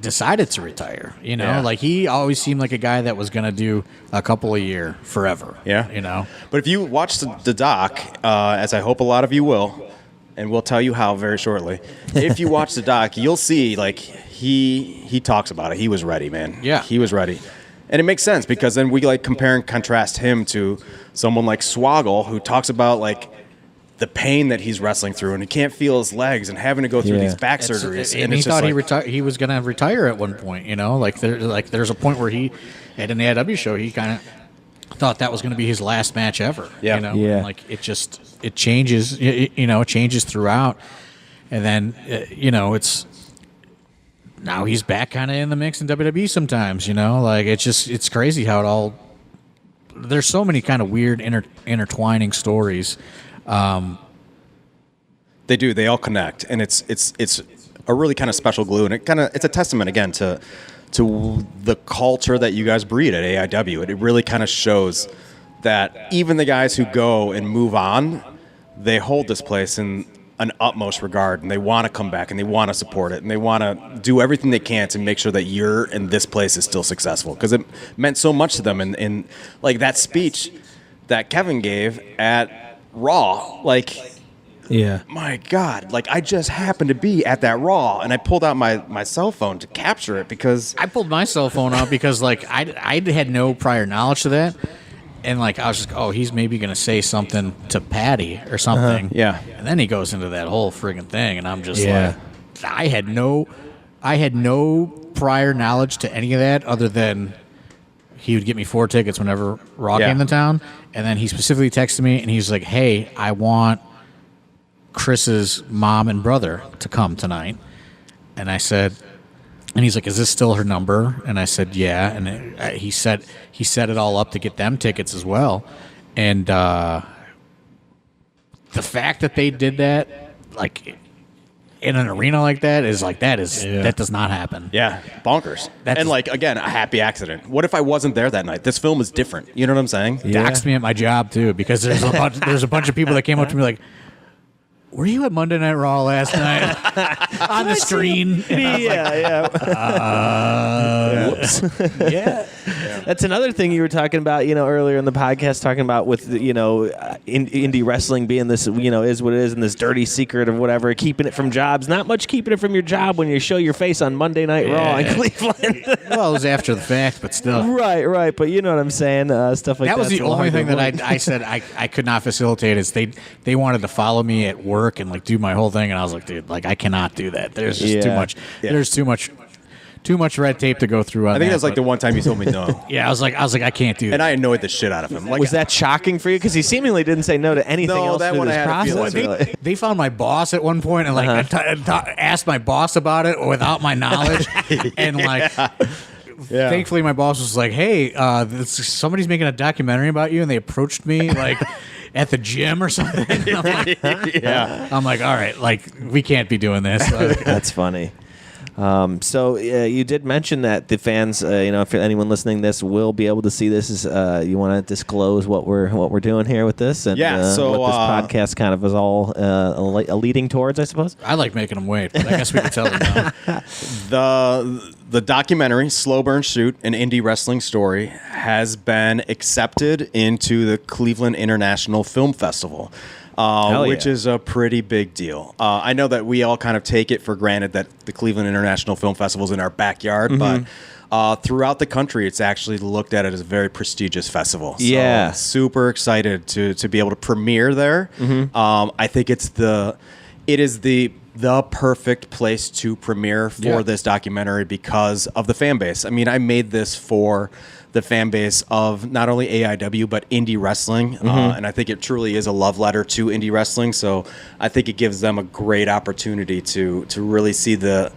decided to retire. Like he always seemed like a guy that was going to do a couple a year forever. Yeah. But if you watch the doc, as I hope a lot of you will. And we'll tell you how very shortly. If you watch the doc, you'll see like he talks about it. He was ready, man. Yeah, he was ready, and it makes sense because then we like compare and contrast him to someone like Swoggle, who talks about like the pain that he's wrestling through, and he can't feel his legs and having to go through these back surgeries. And he thought he was going to retire at one point. There's a point where he at an AIW show he kind of thought that was going to be his last match ever. Like it changes. It changes throughout, and then it's now he's back kind of in the mix in WWE sometimes. Like it's crazy how it all. There's so many kind of weird intertwining stories. They all connect, and it's a really kind of special glue, and it's a testament again to the culture that you guys breed at AIW. It really kind of shows that even the guys who go and move on, they hold this place in an utmost regard, and they want to come back, and they want to support it, and they want to do everything they can to make sure that you're in this place is still successful, because it meant so much to them. And like that speech that Kevin gave at Raw, like, yeah, my God, like I just happened to be at that Raw, and I pulled out my cell phone to capture it because I pulled my cell phone out because like I had no prior knowledge to that, and like I was just he's maybe gonna say something to Patty or something, yeah, and then he goes into that whole friggin' thing, and I'm just like I had no prior knowledge to any of that other than he would get me 4 tickets whenever Raw came to town, and then he specifically texted me and he's like, hey, I want Chris's mom and brother to come tonight. And I said, and he's like, is this still her number? And I said, yeah. And he set it all up to get them tickets as well. And the fact that they did that, like in an arena like that, that does not happen. Yeah, bonkers. And like, again, a happy accident. What if I wasn't there that night? This film is different. You know what I'm saying? Doxed me at my job too, because there's a bunch of people that came up to me like, were you at Monday Night Raw last night on the screen? Whoops. Yeah. That's another thing you were talking about, earlier in the podcast, talking about with, indie wrestling being this, is what it is, and this dirty secret of whatever, keeping it from jobs. Not much keeping it from your job when you show your face on Monday Night Raw in Cleveland. Well, it was after the fact, but still. Right. But you know what I'm saying? Stuff like that. That was the only thing that I said I could not facilitate is they wanted to follow me at work and like do my whole thing, and I was like, dude, like I cannot do that. There's just too much. Yeah. There's too much red tape to go through. I think that's like the one time you told me no. Yeah, I was like, I can't do that. And I annoyed the shit out of him. Like, was that shocking for you? Because he seemingly didn't say no to anything else that through one this I had process. really. They found my boss at one point, and like asked my boss about it without my knowledge, and like. Yeah. Thankfully, my boss was like, "Hey, somebody's making a documentary about you," and they approached me like at the gym or something. I'm like, I'm like, all right, like we can't be doing this. That's funny. So you did mention that the fans, if anyone listening to this will be able to see this. You want to disclose what we're doing here with this, and so what this podcast kind of is all leading towards, I suppose. I like making them wait, but I guess we can tell them now. the documentary Slow Burn Shoot, an indie wrestling story, has been accepted into the Cleveland International Film Festival, which is a pretty big deal. I know that we all kind of take it for granted that the Cleveland International Film Festival is in our backyard, but throughout the country, it's actually looked at as a very prestigious festival. So super excited to be able to premiere there. I think it is the perfect place to premiere for this documentary because of the fan base. I mean, I made this for the fan base of not only AIW but indie wrestling, and I think it truly is a love letter to indie wrestling. So I think it gives them a great opportunity to really see the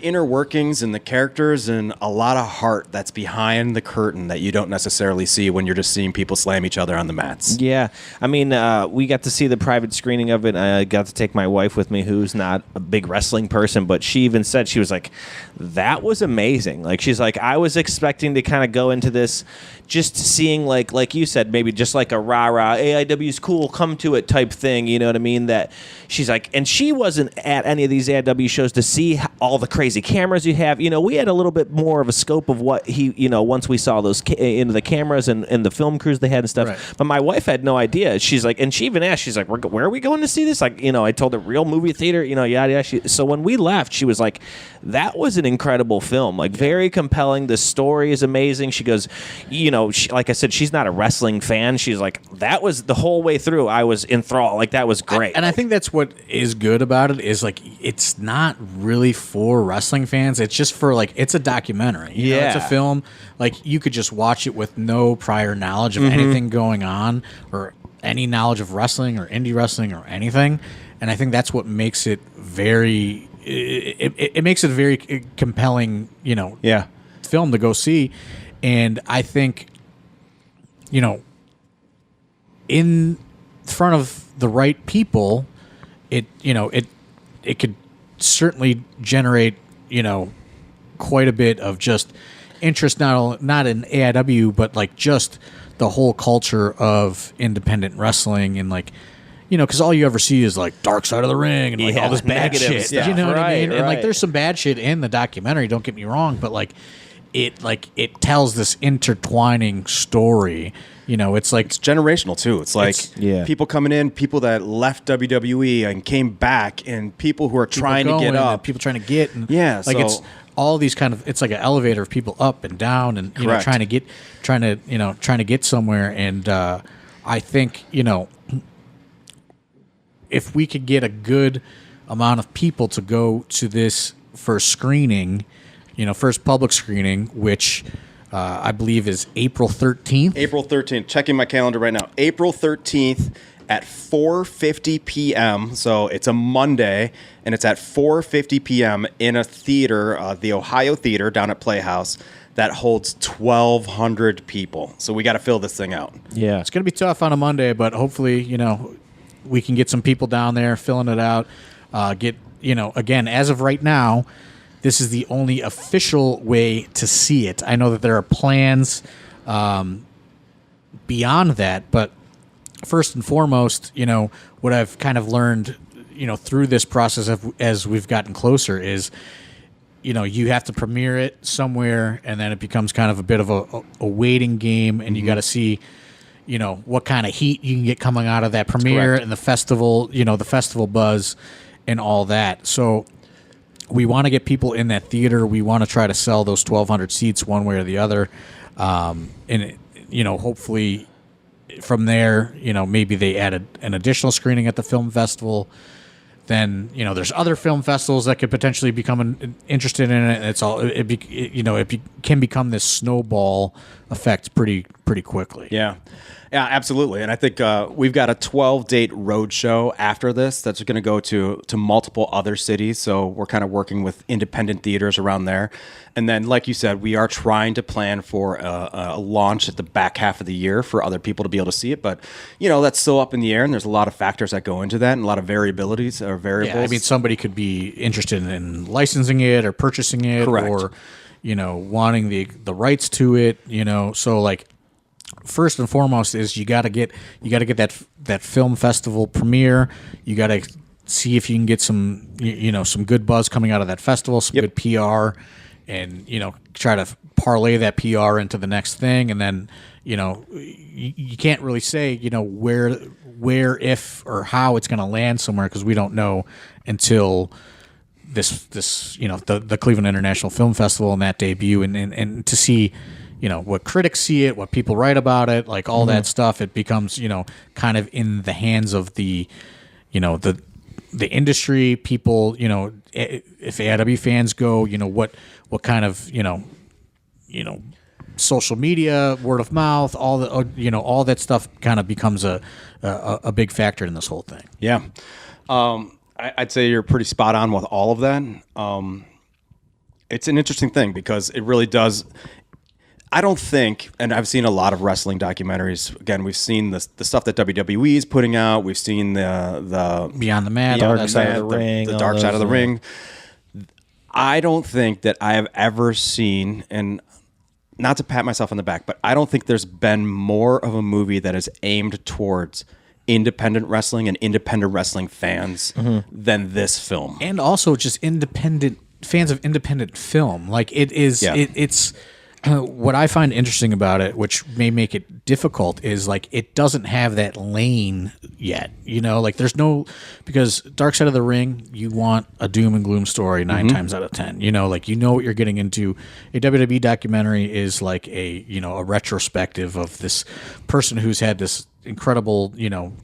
inner workings and the characters and a lot of heart that's behind the curtain that you don't necessarily see when you're just seeing people slam each other on the mats. Yeah. I mean, we got to see the private screening of it. I got to take my wife with me, who's not a big wrestling person, but she even said, she was like, that was amazing. Like, she's like, I was expecting to kind of go into this just seeing like you said, maybe just like a rah-rah, AIW's cool, come to it type thing, you know what I mean? That she's like, and she wasn't at any of these AIW shows to see all the crazy cameras you have. You know, we had a little bit more of a scope of what he, you know, once we saw those into the cameras and the film crews they had and stuff. Right. But my wife had no idea. She's like, and she even asked, she's like, where are we going to see this? Like, you know, I told her real movie theater, you know, yada yada. So when we left, she was like, that was an incredible film, like very compelling. The story is amazing. She goes, you know, like I said, she's not a wrestling fan. She's like, that was the whole way through. I was enthralled. Like, that was great. And I think that's what is good about it is like, it's not really for wrestling fans. It's just for like, it's a documentary. You know, it's a film. Like, you could just watch it with no prior knowledge of anything going on or any knowledge of wrestling or indie wrestling or anything. And I think that's what makes it very, it makes it a very compelling, you know, film to go see. And I think, you know, in front of the right people, it could certainly generate, you know, quite a bit of just interest, not in AIW, but like just the whole culture of independent wrestling and like, you know, because all you ever see is like Dark Side of the Ring and like all this bad shit. You know what I mean? And like, there's some bad shit in the documentary. Don't get me wrong, but like it tells this intertwining story. You know, it's like it's generational too. It's like people coming in, people that left WWE and came back, and people who are trying to get up, people trying to get, and like so, it's all these kind of, it's like an elevator of people up and down, and you know, trying to get somewhere. And I think, you know, if we could get a good amount of people to go to this first screening, you know, first public screening, which I believe is April 13th. April 13th. Checking my calendar right now. April 13th at 4:50 p.m. So it's a Monday, and it's at 4:50 p.m. in a theater, the Ohio Theater down at Playhouse, that holds 1,200 people. So we got to fill this thing out. Yeah. It's going to be tough on a Monday, but hopefully, you know, we can get some people down there filling it out. You know, again, as of right now, this is the only official way to see it. I know that there are plans beyond that, but first and foremost, you know, what I've kind of learned, you know, through this process as we've gotten closer is, you know, you have to premiere it somewhere, and then it becomes kind of a bit of a waiting game, and you got to see, you know, what kind of heat you can get coming out of that premiere and the festival, you know, the festival buzz and all that. So we want to get people in that theater. We want to try to sell those 1,200 seats one way or the other. And, you know, hopefully from there, you know, maybe they added an additional screening at the film festival. Then, you know, there's other film festivals that could potentially become interested in it. And it's all, it can become this snowball effect pretty quickly. Yeah. Yeah, absolutely. And I think we've got a 12-date road show after this that's going to go to multiple other cities. So we're kind of working with independent theaters around there. And then, like you said, we are trying to plan for a launch at the back half of the year for other people to be able to see it. But, you know, that's still up in the air, and there's a lot of factors that go into that and a lot of variabilities or variables. Yeah, I mean, somebody could be interested in licensing it or purchasing it or, you know, wanting the rights to it, you know. So, like, first and foremost is you got to get that film festival premiere. You got to see if you can get some, you know, some good buzz coming out of that festival, some good PR, and try to parlay that PR into the next thing, and then you can't really say where if or how it's going to land somewhere, because we don't know until this the Cleveland International Film Festival and that debut, and to see what critics see it, what people write about it, like all that stuff. It becomes kind of in the hands of the the industry people. If AIW fans go, what kind of social media, word of mouth, all the all that stuff kind of becomes a big factor in this whole thing. Yeah. I'd say you're pretty spot on with all of that. It's an interesting thing because it really does. I don't think, and I've seen a lot of wrestling documentaries. Again, we've seen the stuff that WWE is putting out. We've seen the Beyond the Mat, Dark Side of the Ring, the Dark Side of the Ring. I don't think that I have ever seen, and not to pat myself on the back, but I don't think there's been more of a movie that is aimed towards independent wrestling and independent wrestling fans than this film. And also just independent fans of independent film. Like it is, it's what I find interesting about it, which may make it difficult, is like it doesn't have that lane yet. Like there's no, because Dark Side of the Ring, you want a doom and gloom story 9 times out of 10. Like what you're getting into. A WWE documentary is like a retrospective of this person who's had this incredible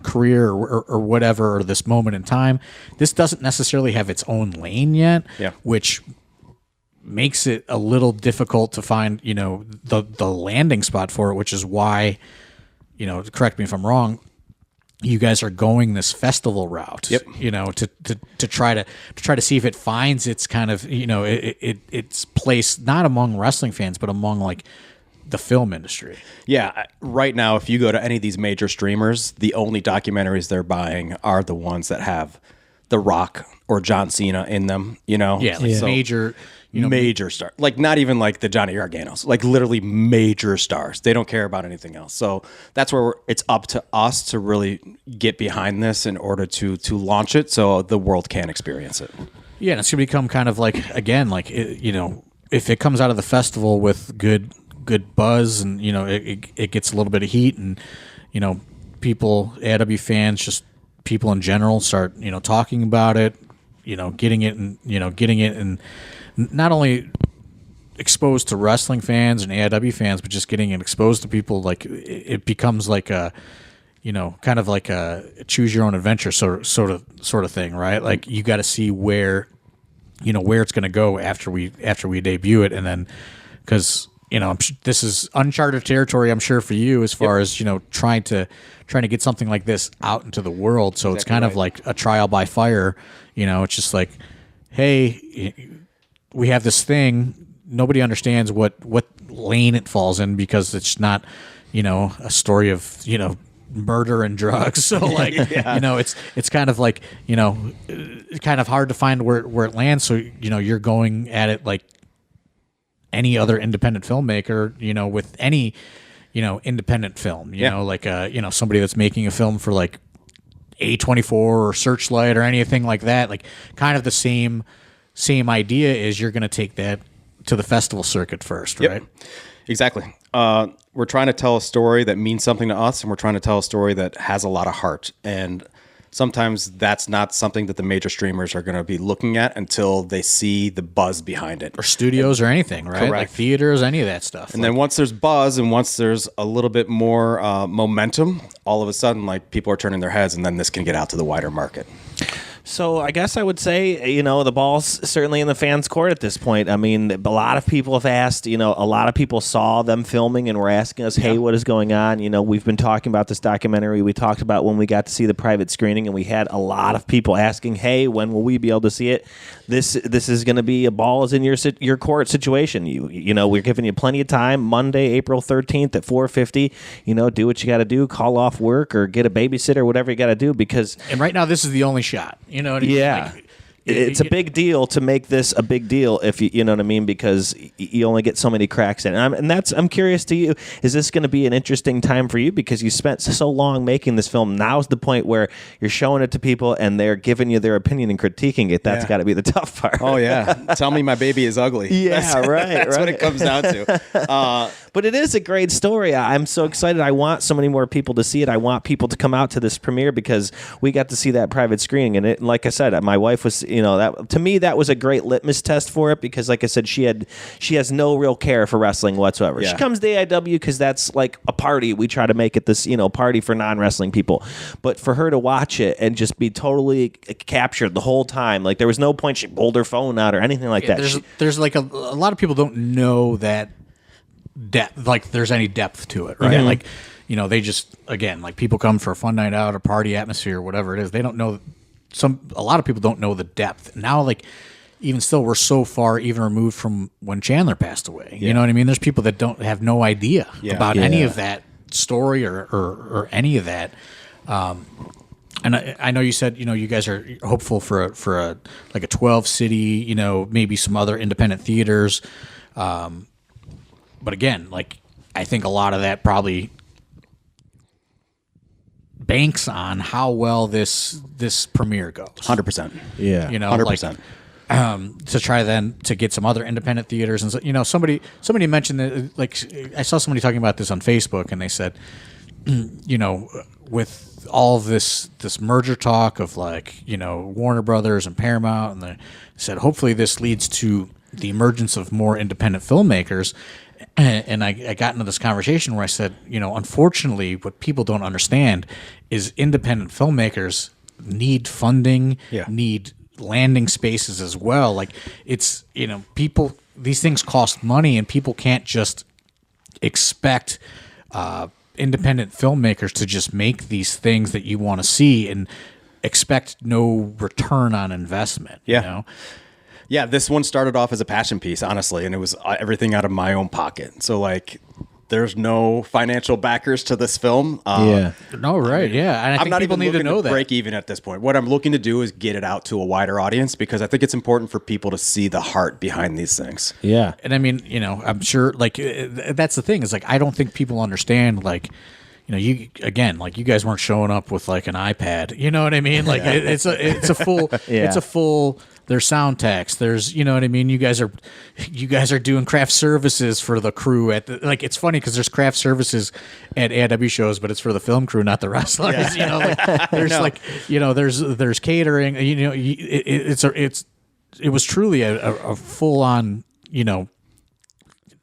career or whatever, or this moment in time. This doesn't necessarily have its own lane yet, which makes it a little difficult to find the landing spot for it, which is why correct me if I'm wrong, you guys are going this festival route, to try to see if it finds its kind of its place, not among wrestling fans but among like the film industry. Yeah, right now, if you go to any of these major streamers, the only documentaries they're buying are the ones that have The Rock or John Cena in them. Major star, like not even like the Johnny Garganos, like literally major stars. They don't care about anything else. So that's where it's up to us to really get behind this in order to launch it, so the world can experience it. Yeah, and it's gonna become kind of like, again, like if it comes out of the festival with good buzz, and it gets a little bit of heat, and people, AIW fans, just people in general start talking about it, getting it and not only exposed to wrestling fans and AIW fans, but just getting it exposed to people. Like it becomes like a kind of like a choose your own adventure sort of thing, right? Like you got to see where it's going to go after we debut it, and then because this is uncharted territory, I'm sure, for you, as far as trying to get something like this out into the world. So it's kind of like a trial by fire. It's just like, hey, we have this thing. Nobody understands what lane it falls in, because it's not a story of murder and drugs. So like it's kind of like kind of hard to find where it lands. So you're going at it like any other independent filmmaker, with any, independent film, like, somebody that's making a film for like A24 or Searchlight or anything like that. Like kind of the same idea is you're going to take that to the festival circuit first, right? Exactly. We're trying to tell a story that means something to us, and we're trying to tell a story that has a lot of heart. And sometimes that's not something that the major streamers are going to be looking at until they see the buzz behind it. Or studios or anything, right? Correct. Like theaters, any of that stuff. And then once there's buzz and once there's a little bit more momentum, all of a sudden, like, people are turning their heads, and then this can get out to the wider market. So I guess I would say, the ball's certainly in the fans' court at this point. I mean, a lot of people have asked, a lot of people saw them filming and were asking us, hey, what is going on? We've been talking about this documentary. We talked about when we got to see the private screening, and we had a lot of people asking, hey, when will we be able to see it? This is going to be a ball is in your court situation. We're giving you plenty of time. Monday, April 13th at 4:50. Do what you got to do. Call off work or get a babysitter, whatever you got to do, because. And right now, this is the only shot. You know what I mean? Yeah. it's a big deal to make this a big deal if you know what I mean, because you only get so many cracks in it. I'm curious to you, is this going to be an interesting time for you because you spent so long making this film? Now's the point where you're showing it to people and they're giving you their opinion and critiquing it. That's got to be the tough part. Oh yeah, tell me my baby is ugly. Yeah, that's what it comes down to. But it is a great story. I'm so excited. I want so many more people to see it. I want people to come out to this premiere because we got to see that private screening. And like I said, my wife was, that to me, that was a great litmus test for it because, like I said, she has no real care for wrestling whatsoever. Yeah. She comes to AIW because that's like a party. We try to make it this, party for non-wrestling people. But for her to watch it and just be totally captured the whole time, like there was no point she pulled her phone out or anything like that. There's like a lot of people don't know that depth, like there's any depth to it, right? Like, they just, again, like people come for a fun night out, a party atmosphere, whatever it is. They don't know, a lot of people don't know the depth. Now, like, even still, we're so far even removed from when Chandler passed away. You know what I mean? There's people that have no idea about any of that story or any of that. And I know you said, you guys are hopeful for a 12 city, maybe some other independent theaters. But again, like, I think a lot of that probably banks on how well this premiere goes. 100%. Yeah. 100%. To try then to get some other independent theaters. And so, somebody mentioned that, like, I saw somebody talking about this on Facebook, and they said, with all of this merger talk of, like, Warner Brothers and Paramount, and they said hopefully this leads to the emergence of more independent filmmakers. And I got into this conversation where I said, unfortunately, what people don't understand is independent filmmakers need funding, need landing spaces as well. Like, it's, people, these things cost money, and people can't just expect independent filmmakers to just make these things that you want to see and expect no return on investment. Yeah, this one started off as a passion piece, honestly, and it was everything out of my own pocket. So, like, there's no financial backers to this film. No, right, yeah. And I think I'm not people even need to looking know that. break even at this point. What I'm looking to do is get it out to a wider audience because I think it's important for people to see the heart behind these things. Yeah. And I mean, I'm sure, like, that's the thing is, like, I don't think people understand, like, you guys weren't showing up with, like, an iPad. You know what I mean? Like, it's a full, it's a full. There's sound techs. There's, you know what I mean. You guys are doing craft services for the crew at like. It's funny because there's craft services at AIW shows, but it's for the film crew, not the wrestlers. There's catering. It was truly a full on,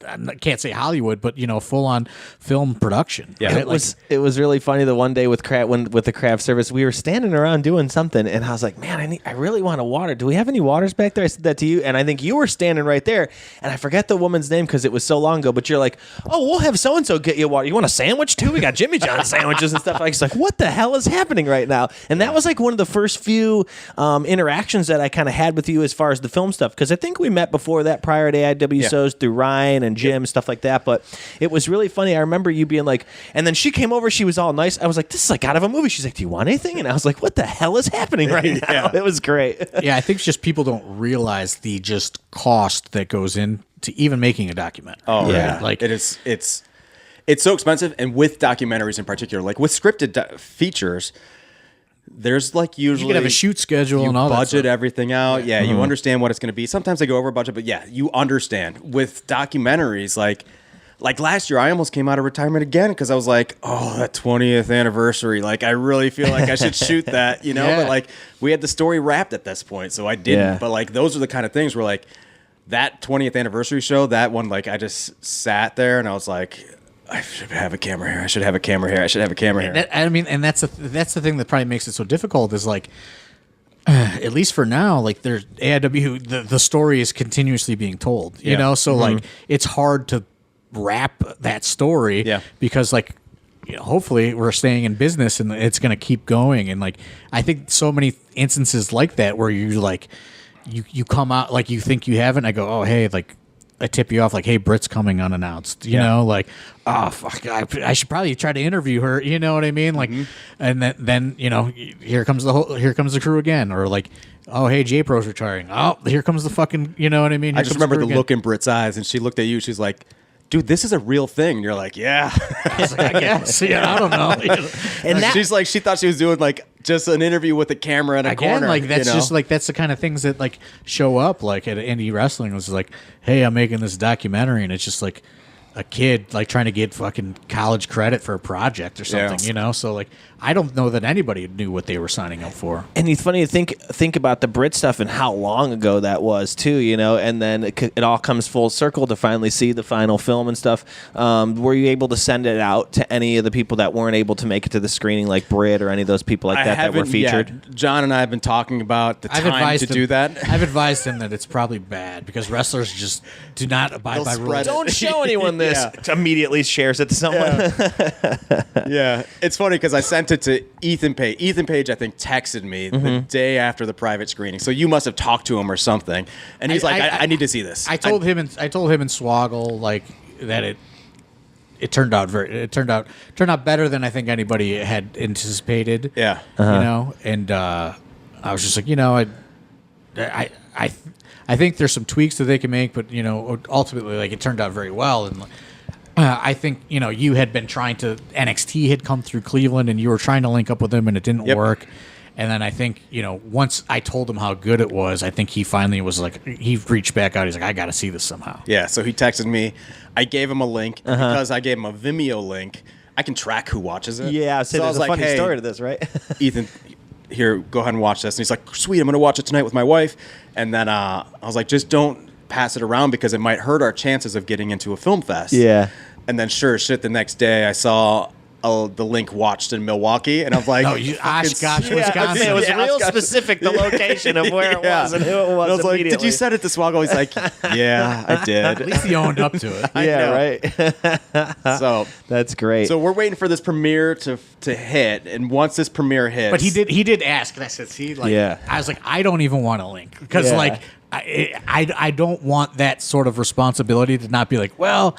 I can't say Hollywood, but full on film production. Yeah, right? It was really funny the one day with the craft service. We were standing around doing something, and I was like, "Man, I really want a water. Do we have any waters back there?" I said that to you, and I think you were standing right there, and I forget the woman's name because it was so long ago. But you're like, "Oh, we'll have so and so get you water. You want a sandwich too? We got Jimmy John's sandwiches and stuff." I was like, "What the hell is happening right now?" And that was like one of the first few interactions that I kind of had with you as far as the film stuff, because I think we met before that prior to AIW shows through Ryan and Jim, stuff like that. But it was really funny. I remember you being like, and then she came over, she was all nice. I was like, this is like out of a movie. She's like, do you want anything? And I was like, what the hell is happening right now? It was great. Yeah, I think it's just people don't realize the just cost that goes into even making a documentary. Oh yeah, like it's so expensive, and with documentaries in particular, like with scripted features, there's like usually you can have a shoot schedule and all that budget stuff. Everything out. Yeah, you understand what it's going to be. Sometimes they go over budget, but yeah, you understand. With documentaries, like last year, I almost came out of retirement again because I was like, oh, that 20th anniversary. Like, I really feel like I should shoot that, But like, we had the story wrapped at this point, so I didn't. Yeah. But like, those are the kind of things where like that 20th anniversary show, that one, like I just sat there and I was like, I should have a camera here. I should have a camera here. I should have a camera here. And that's the thing that probably makes it so difficult is like, at least for now, like there's AIW, the story is continuously being told, you know? So like, it's hard to wrap that story because like, hopefully we're staying in business and it's going to keep going. And like, I think so many instances like that where you like, you come out like you think you haven't, I go, oh, hey, like, tip you off like, hey, Britt's coming unannounced, you know, like, oh fuck, I should probably try to interview her, you know what I mean? Like, and then you know, here comes the crew again, or like, oh hey, J-Pro's retiring. Oh, here comes the fucking, you know what I mean? I just remember the look in Britt's eyes, and she looked at you. She's like, dude, this is a real thing. And you're like, yeah. I was like, I guess. Yeah, I don't know. And she's like, she thought she was doing like just an interview with a camera in a corner. Like that's you know? just like that's the kind of things that like show up like at indie wrestling. It was like, hey, I'm making this documentary, and it's just like a kid like trying to get fucking college credit for a project or something, you know? So like I don't know that anybody knew what they were signing up for. And it's funny to think about the Brit stuff and how long ago that was too, you know. And then it all comes full circle to finally see the final film and stuff. Were you able to send it out to any of the people that weren't able to make it to the screening, like Brit or any of those people like that were featured? Yet. John and I have been talking about the time to do that. I've advised him that it's probably bad because wrestlers just do not abide by rules. Don't show anyone this. Immediately shares it to someone. Yeah, it's funny because I sent it to Ethan Page. Ethan Page, I think, texted me the day after the private screening. So you must have talked to him or something. And he's I need to see this. I told him and Swoggle like that it turned out better than I think anybody had anticipated. Yeah, you know, and I was just like, you know, I think there's some tweaks that they can make, but you know, ultimately, like it turned out very well. And I think, you know, you had been trying to NXT had come through Cleveland, and you were trying to link up with him, and it didn't work. And then I think, you know, once I told him how good it was, I think he finally was like, he reached back out. He's like, I got to see this somehow. Yeah. So he texted me. I gave him a link because I gave him a Vimeo link. I can track who watches it. Yeah. So there's a funny story to this, right? Ethan, here, go ahead and watch this. And he's like, sweet, I'm going to watch it tonight with my wife. And then I was like, just don't pass it around because it might hurt our chances of getting into a film fest. Yeah. And then sure as shit, the next day I saw the link watched in Milwaukee, and I'm like, oh, Oshkosh, Wisconsin. It was real specific, the location of where it was and who it was. And I was like, did you send it to Swoggle? He's like, yeah, I did. At least he owned up to it. Right. So that's great. So we're waiting for this premiere to hit, and once this premiere hits, but he did ask, and I said, see, like, I was like, I don't even want a link because like I don't want that sort of responsibility to not be like, well,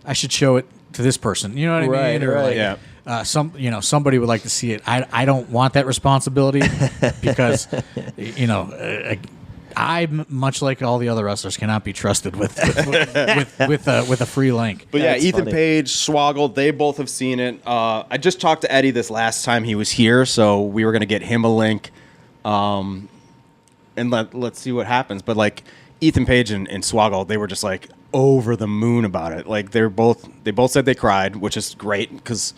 I should show it to this person, you know what I mean? Or like, somebody would like to see it. I don't want that responsibility because, you know, I much like all the other wrestlers cannot be trusted with a free link. But yeah, Ethan Page, Swoggle, they both have seen it. I just talked to Eddie this last time he was here, so we were gonna get him a link, and let's see what happens. But like Ethan Page and Swoggle, they were just like over the moon about it. Like they both said they cried, which is great because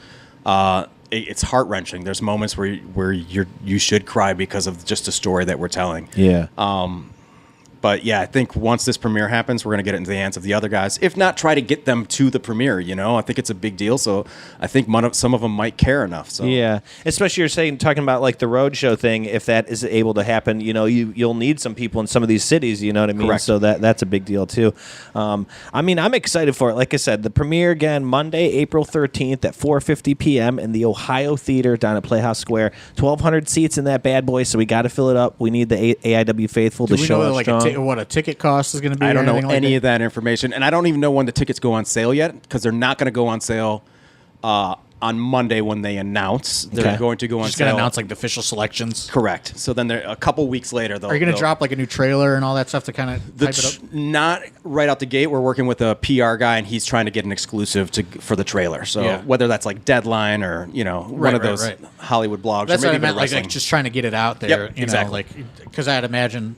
it's heart wrenching. There's moments where you should cry because of just the story that we're telling. Yeah. But yeah, I think once this premiere happens, we're going to get it into the hands of the other guys. If not, try to get them to the premiere, you know? I think it's a big deal, so I think some of them might care enough. So yeah, especially you're talking about like the roadshow thing, if that is able to happen, you know, you'll need some people in some of these cities, you know what I mean? Correct. So that's a big deal too. I mean, I'm excited for it. Like I said, the premiere again, Monday, April 13th at 4:50 p.m. in the Ohio Theater down at Playhouse Square. 1,200 seats in that bad boy, so we got to fill it up. We need the AIW faithful to show up strong. What a ticket cost is going to be? I don't know any of that information, and I don't even know when the tickets go on sale yet because they're not going to go on sale on Monday when they announce. They're going to go on Just sale. going to announce like the official selections. Correct. So then a couple weeks later, are you going to drop like a new trailer and all that stuff to kind of type it up? Not right out the gate. We're working with a PR guy, and he's trying to get an exclusive for the trailer. So whether that's like Deadline or one of those Hollywood blogs, that's or maybe what I meant, like just trying to get it out there. Yep, you exactly. know, like because I'd imagine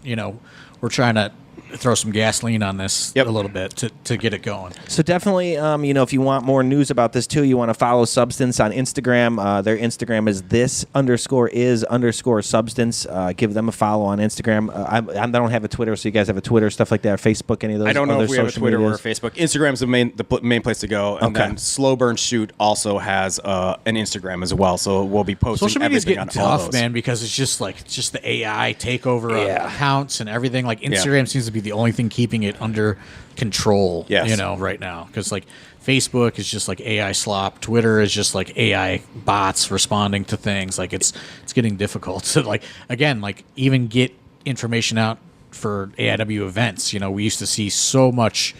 we're trying to throw some gasoline on this a little bit to get it going. So definitely, if you want more news about this too, you want to follow Substance on Instagram. Their Instagram is this_is_substance. Give them a follow on Instagram. I don't have a Twitter, so you guys have a Twitter, stuff like that, or Facebook, any of those. I don't know if we have a Twitter medias? or a Facebook. Instagram's the main place to go, and then Slow Burn Shoot also has an Instagram as well. So we'll be posting social media's everything getting on all tough, those. man, because it's just the AI takeover of accounts and everything. Like Instagram seems to be the only thing keeping it under control, right now. Because like Facebook is just like AI slop, Twitter is just like AI bots responding to things. Like it's getting difficult to like even get information out for AIW events. We used to see so much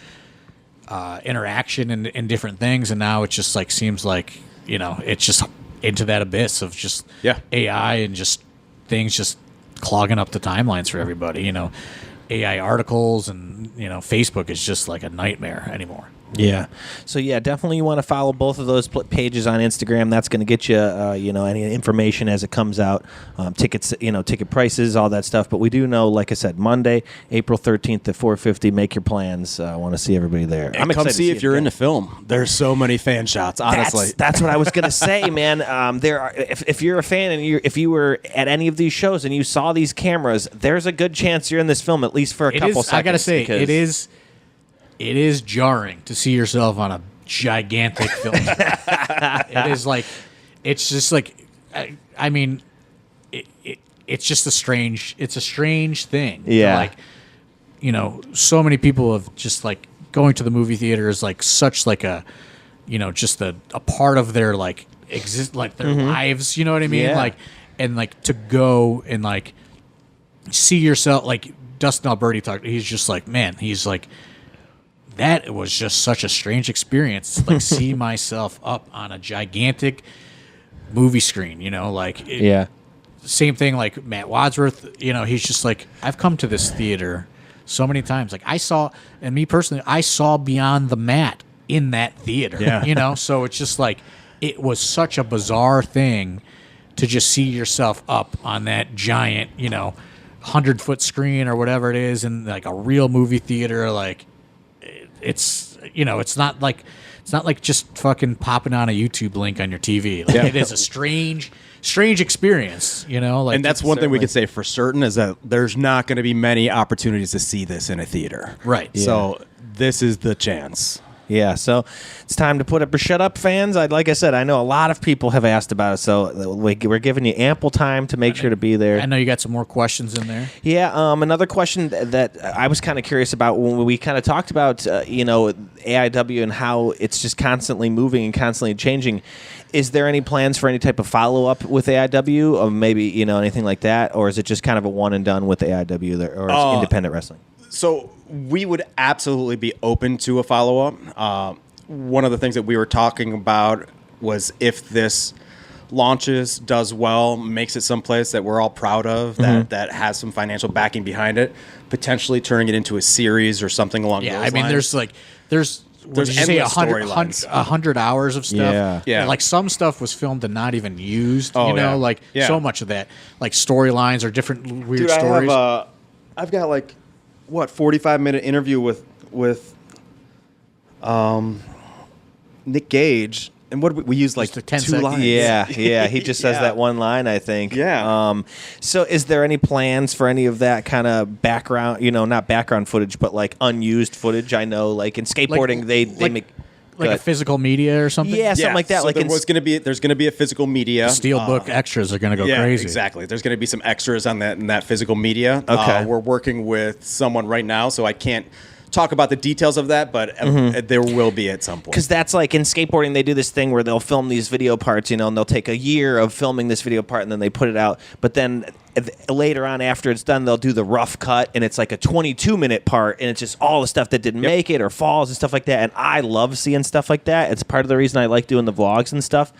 interaction and different things, and now it just like seems like it's just into that abyss of just AI and just things just clogging up the timelines for everybody. AI articles and Facebook is just like a nightmare anymore. Yeah. So yeah, definitely you want to follow both of those pages on Instagram. That's going to get you, any information as it comes out, tickets, ticket prices, all that stuff. But we do know, like I said, Monday, April 13th at 4:50. Make your plans. I want to see everybody there. And I'm excited to see if you're into film. There's so many fan shots. Honestly, that's what I was going to say, man. There are, if you're a fan and if you were at any of these shows and you saw these cameras, there's a good chance you're in this film at least for a couple seconds. I got to say, it is jarring to see yourself on a gigantic film screen. It is like, it's just like, I mean, it's just a strange thing. Yeah. So many people have just like going to the movie theater is like such like a, just a part of their like their lives. You know what I mean? Yeah. Like, and like to go and like see yourself, like Dustin Alberti talked, he's just like, man, he's like, that was just such a strange experience. Like see myself up on a gigantic movie screen, Same thing like Matt Wadsworth, he's just like, I've come to this theater so many times. Like I saw beyond the mat in that theater, So it's just like, it was such a bizarre thing to just see yourself up on that giant, 100-foot screen or whatever it is in like a real movie theater. Like, it's it's not like just fucking popping on a YouTube link on your TV. Like, it is a strange experience, Like, and that's one thing we could say for certain is that there's not going to be many opportunities to see this in a theater. Right. Yeah. So this is the chance. Yeah, so it's time to put up or shut up, fans. Like I said, I know a lot of people have asked about it, so we're giving you ample time to make sure to be there. I know you got some more questions in there. Yeah, another question that I was kind of curious about when we kind of talked about, AIW and how it's just constantly moving and constantly changing. Is there any plans for any type of follow-up with AIW, or maybe, anything like that? Or is it just kind of a one and done with AIW there, or independent wrestling? So we would absolutely be open to a follow-up. One of the things that we were talking about was if this launches, does well, makes it someplace that we're all proud of, that has some financial backing behind it, potentially turning it into a series or something along those lines. Yeah, I mean, there's endless storylines. 100 hours of stuff. Yeah. Like some stuff was filmed and not even used. Yeah. So much of that, like storylines or different weird stories. I've got 45-minute interview with Nick Gage, and what we used Just 10 2 seconds. lines. Yeah, he just says that one line, I think. Yeah. So is there any plans for any of that kind of background, not background footage, but like unused footage? I know, like in skateboarding, they make... Like a physical media or something? Yeah, something like that. So like there's going to be a physical media. Steelbook extras are going to go crazy. Exactly. There's going to be some extras on that in that physical media. Okay. We're working with someone right now, so I can't talk about the details of that, but there will be at some point. Because that's like in skateboarding, they do this thing where they'll film these video parts, and they'll take a year of filming this video part and then they put it out. But then later on, after it's done, they'll do the rough cut, and it's like a 22-minute part, and it's just all the stuff that didn't make it or falls and stuff like that. And I love seeing stuff like that. It's part of the reason I like doing the vlogs and stuff.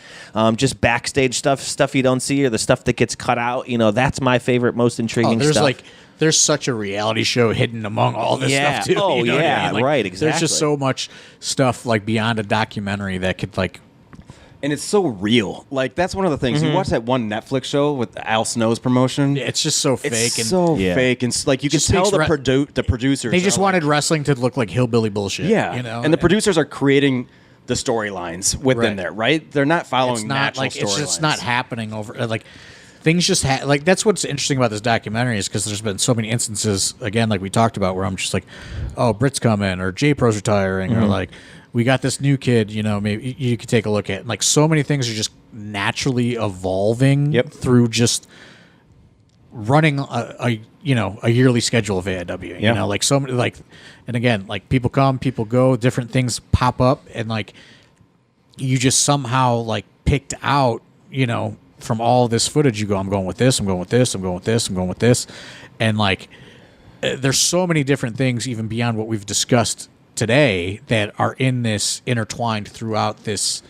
Just backstage stuff you don't see, or the stuff that gets cut out. That's my favorite, most intriguing stuff. There's such a reality show hidden among all this stuff too. Oh, you know what I mean? Right, exactly. There's just so much stuff like beyond a documentary that could and it's so real. Like that's one of the things. You watch that one Netflix show with Al Snow's promotion. It's just so fake. It's and so fake, and like you can just tell takes the producers. they just wanted wrestling to look like hillbilly bullshit. Yeah, and the producers are creating the storylines within Right. there, right? They're not following It's not natural like storylines. it's just not happening over like things just like that's what's interesting about this documentary is because there's been so many instances again like we talked about where I'm just like, oh, Brit's coming or J Pro's retiring or like we got this new kid, maybe you could take a look at. Like so many things are just naturally evolving through just running a yearly schedule of AIW. Like so many and again like people come, people go, different things pop up, and like you just somehow like picked out from all this footage, you go, I'm going with this, I'm going with this, I'm going with this, I'm going with this. And like, there's so many different things even beyond what we've discussed today that are in this intertwined throughout this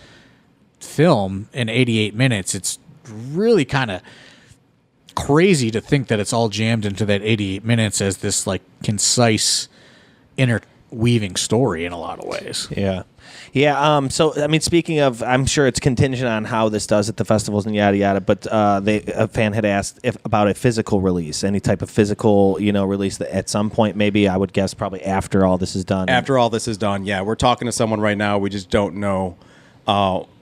film in 88 minutes. It's really kind of crazy to think that it's all jammed into that 88 minutes as this like concise interweaving story in a lot of ways. Yeah. Yeah. So, I mean, speaking of, I'm sure it's contingent on how this does at the festivals and yada, yada, but a fan had asked about a physical release, any type of physical, release that at some point, maybe I would guess probably after all this is done. After all this is done, yeah. We're talking to someone right now. We just don't know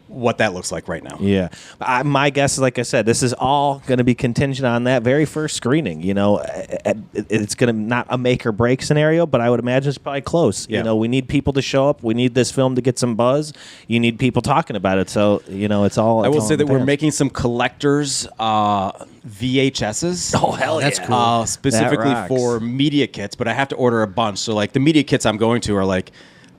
what that looks like right now. Yeah. My guess is, like I said, this is all going to be contingent on that very first screening. It's going to not a make or break scenario, but I would imagine it's probably close. Yeah. We need people to show up. We need this film to get some buzz. You need people talking about it. So, it's all. I will say that we're making making some collectors VHSs. Oh, hell that's yeah. cool. Specifically That rocks. for media kits, but I have to order a bunch. So like the media kits I'm going to are like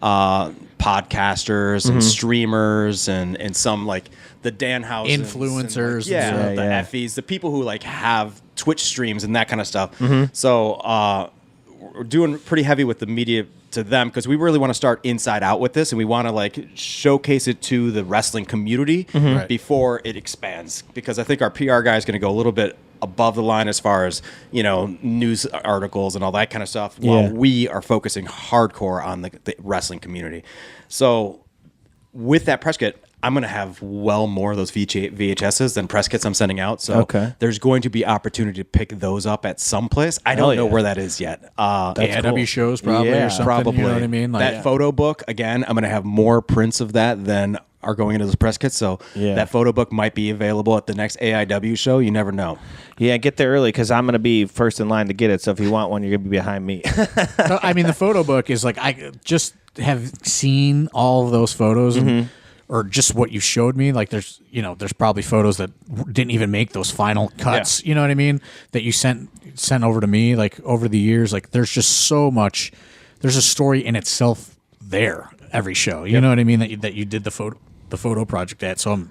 podcasters and streamers and some like the Dan House Influencers. the Yeah. Effies, the people who like have Twitch streams and that kind of stuff. So we're doing pretty heavy with the media to them because we really want to start inside out with this and we want to like showcase it to the wrestling community before it expands, because I think our PR guy is going to go a little bit above the line as far as news articles and all that kind of stuff, while we are focusing hardcore on the wrestling community. So with that press kit, I'm going to have well more of those VHSs than press kits I'm sending out. So there's going to be opportunity to pick those up at some place. I don't know where that is yet. AIW shows probably or something. Probably. You know what I mean? Like, That photo book, again, I'm going to have more prints of that than are going into those press kits. So that photo book might be available at the next AIW show. You never know. Yeah, get there early because I'm going to be first in line to get it. So if you want one, you're going to be behind me. I mean, the photo book is like, I just have seen all of those photos or just what you showed me. Like there's probably photos that didn't even make those final cuts. You know what I mean? That you sent over to me, like over the years. Like there's just so much, there's a story in itself there every show. You know what I mean? That you did the photo project at. So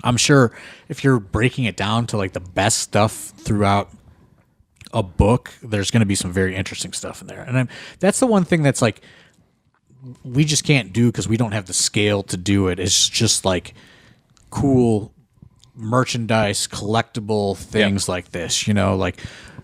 I'm sure if you're breaking it down to like the best stuff throughout a book, there's going to be some very interesting stuff in there. And that's the one thing that's like, we just can't do because we don't have the scale to do it. It's just like cool merchandise, collectible things like this, like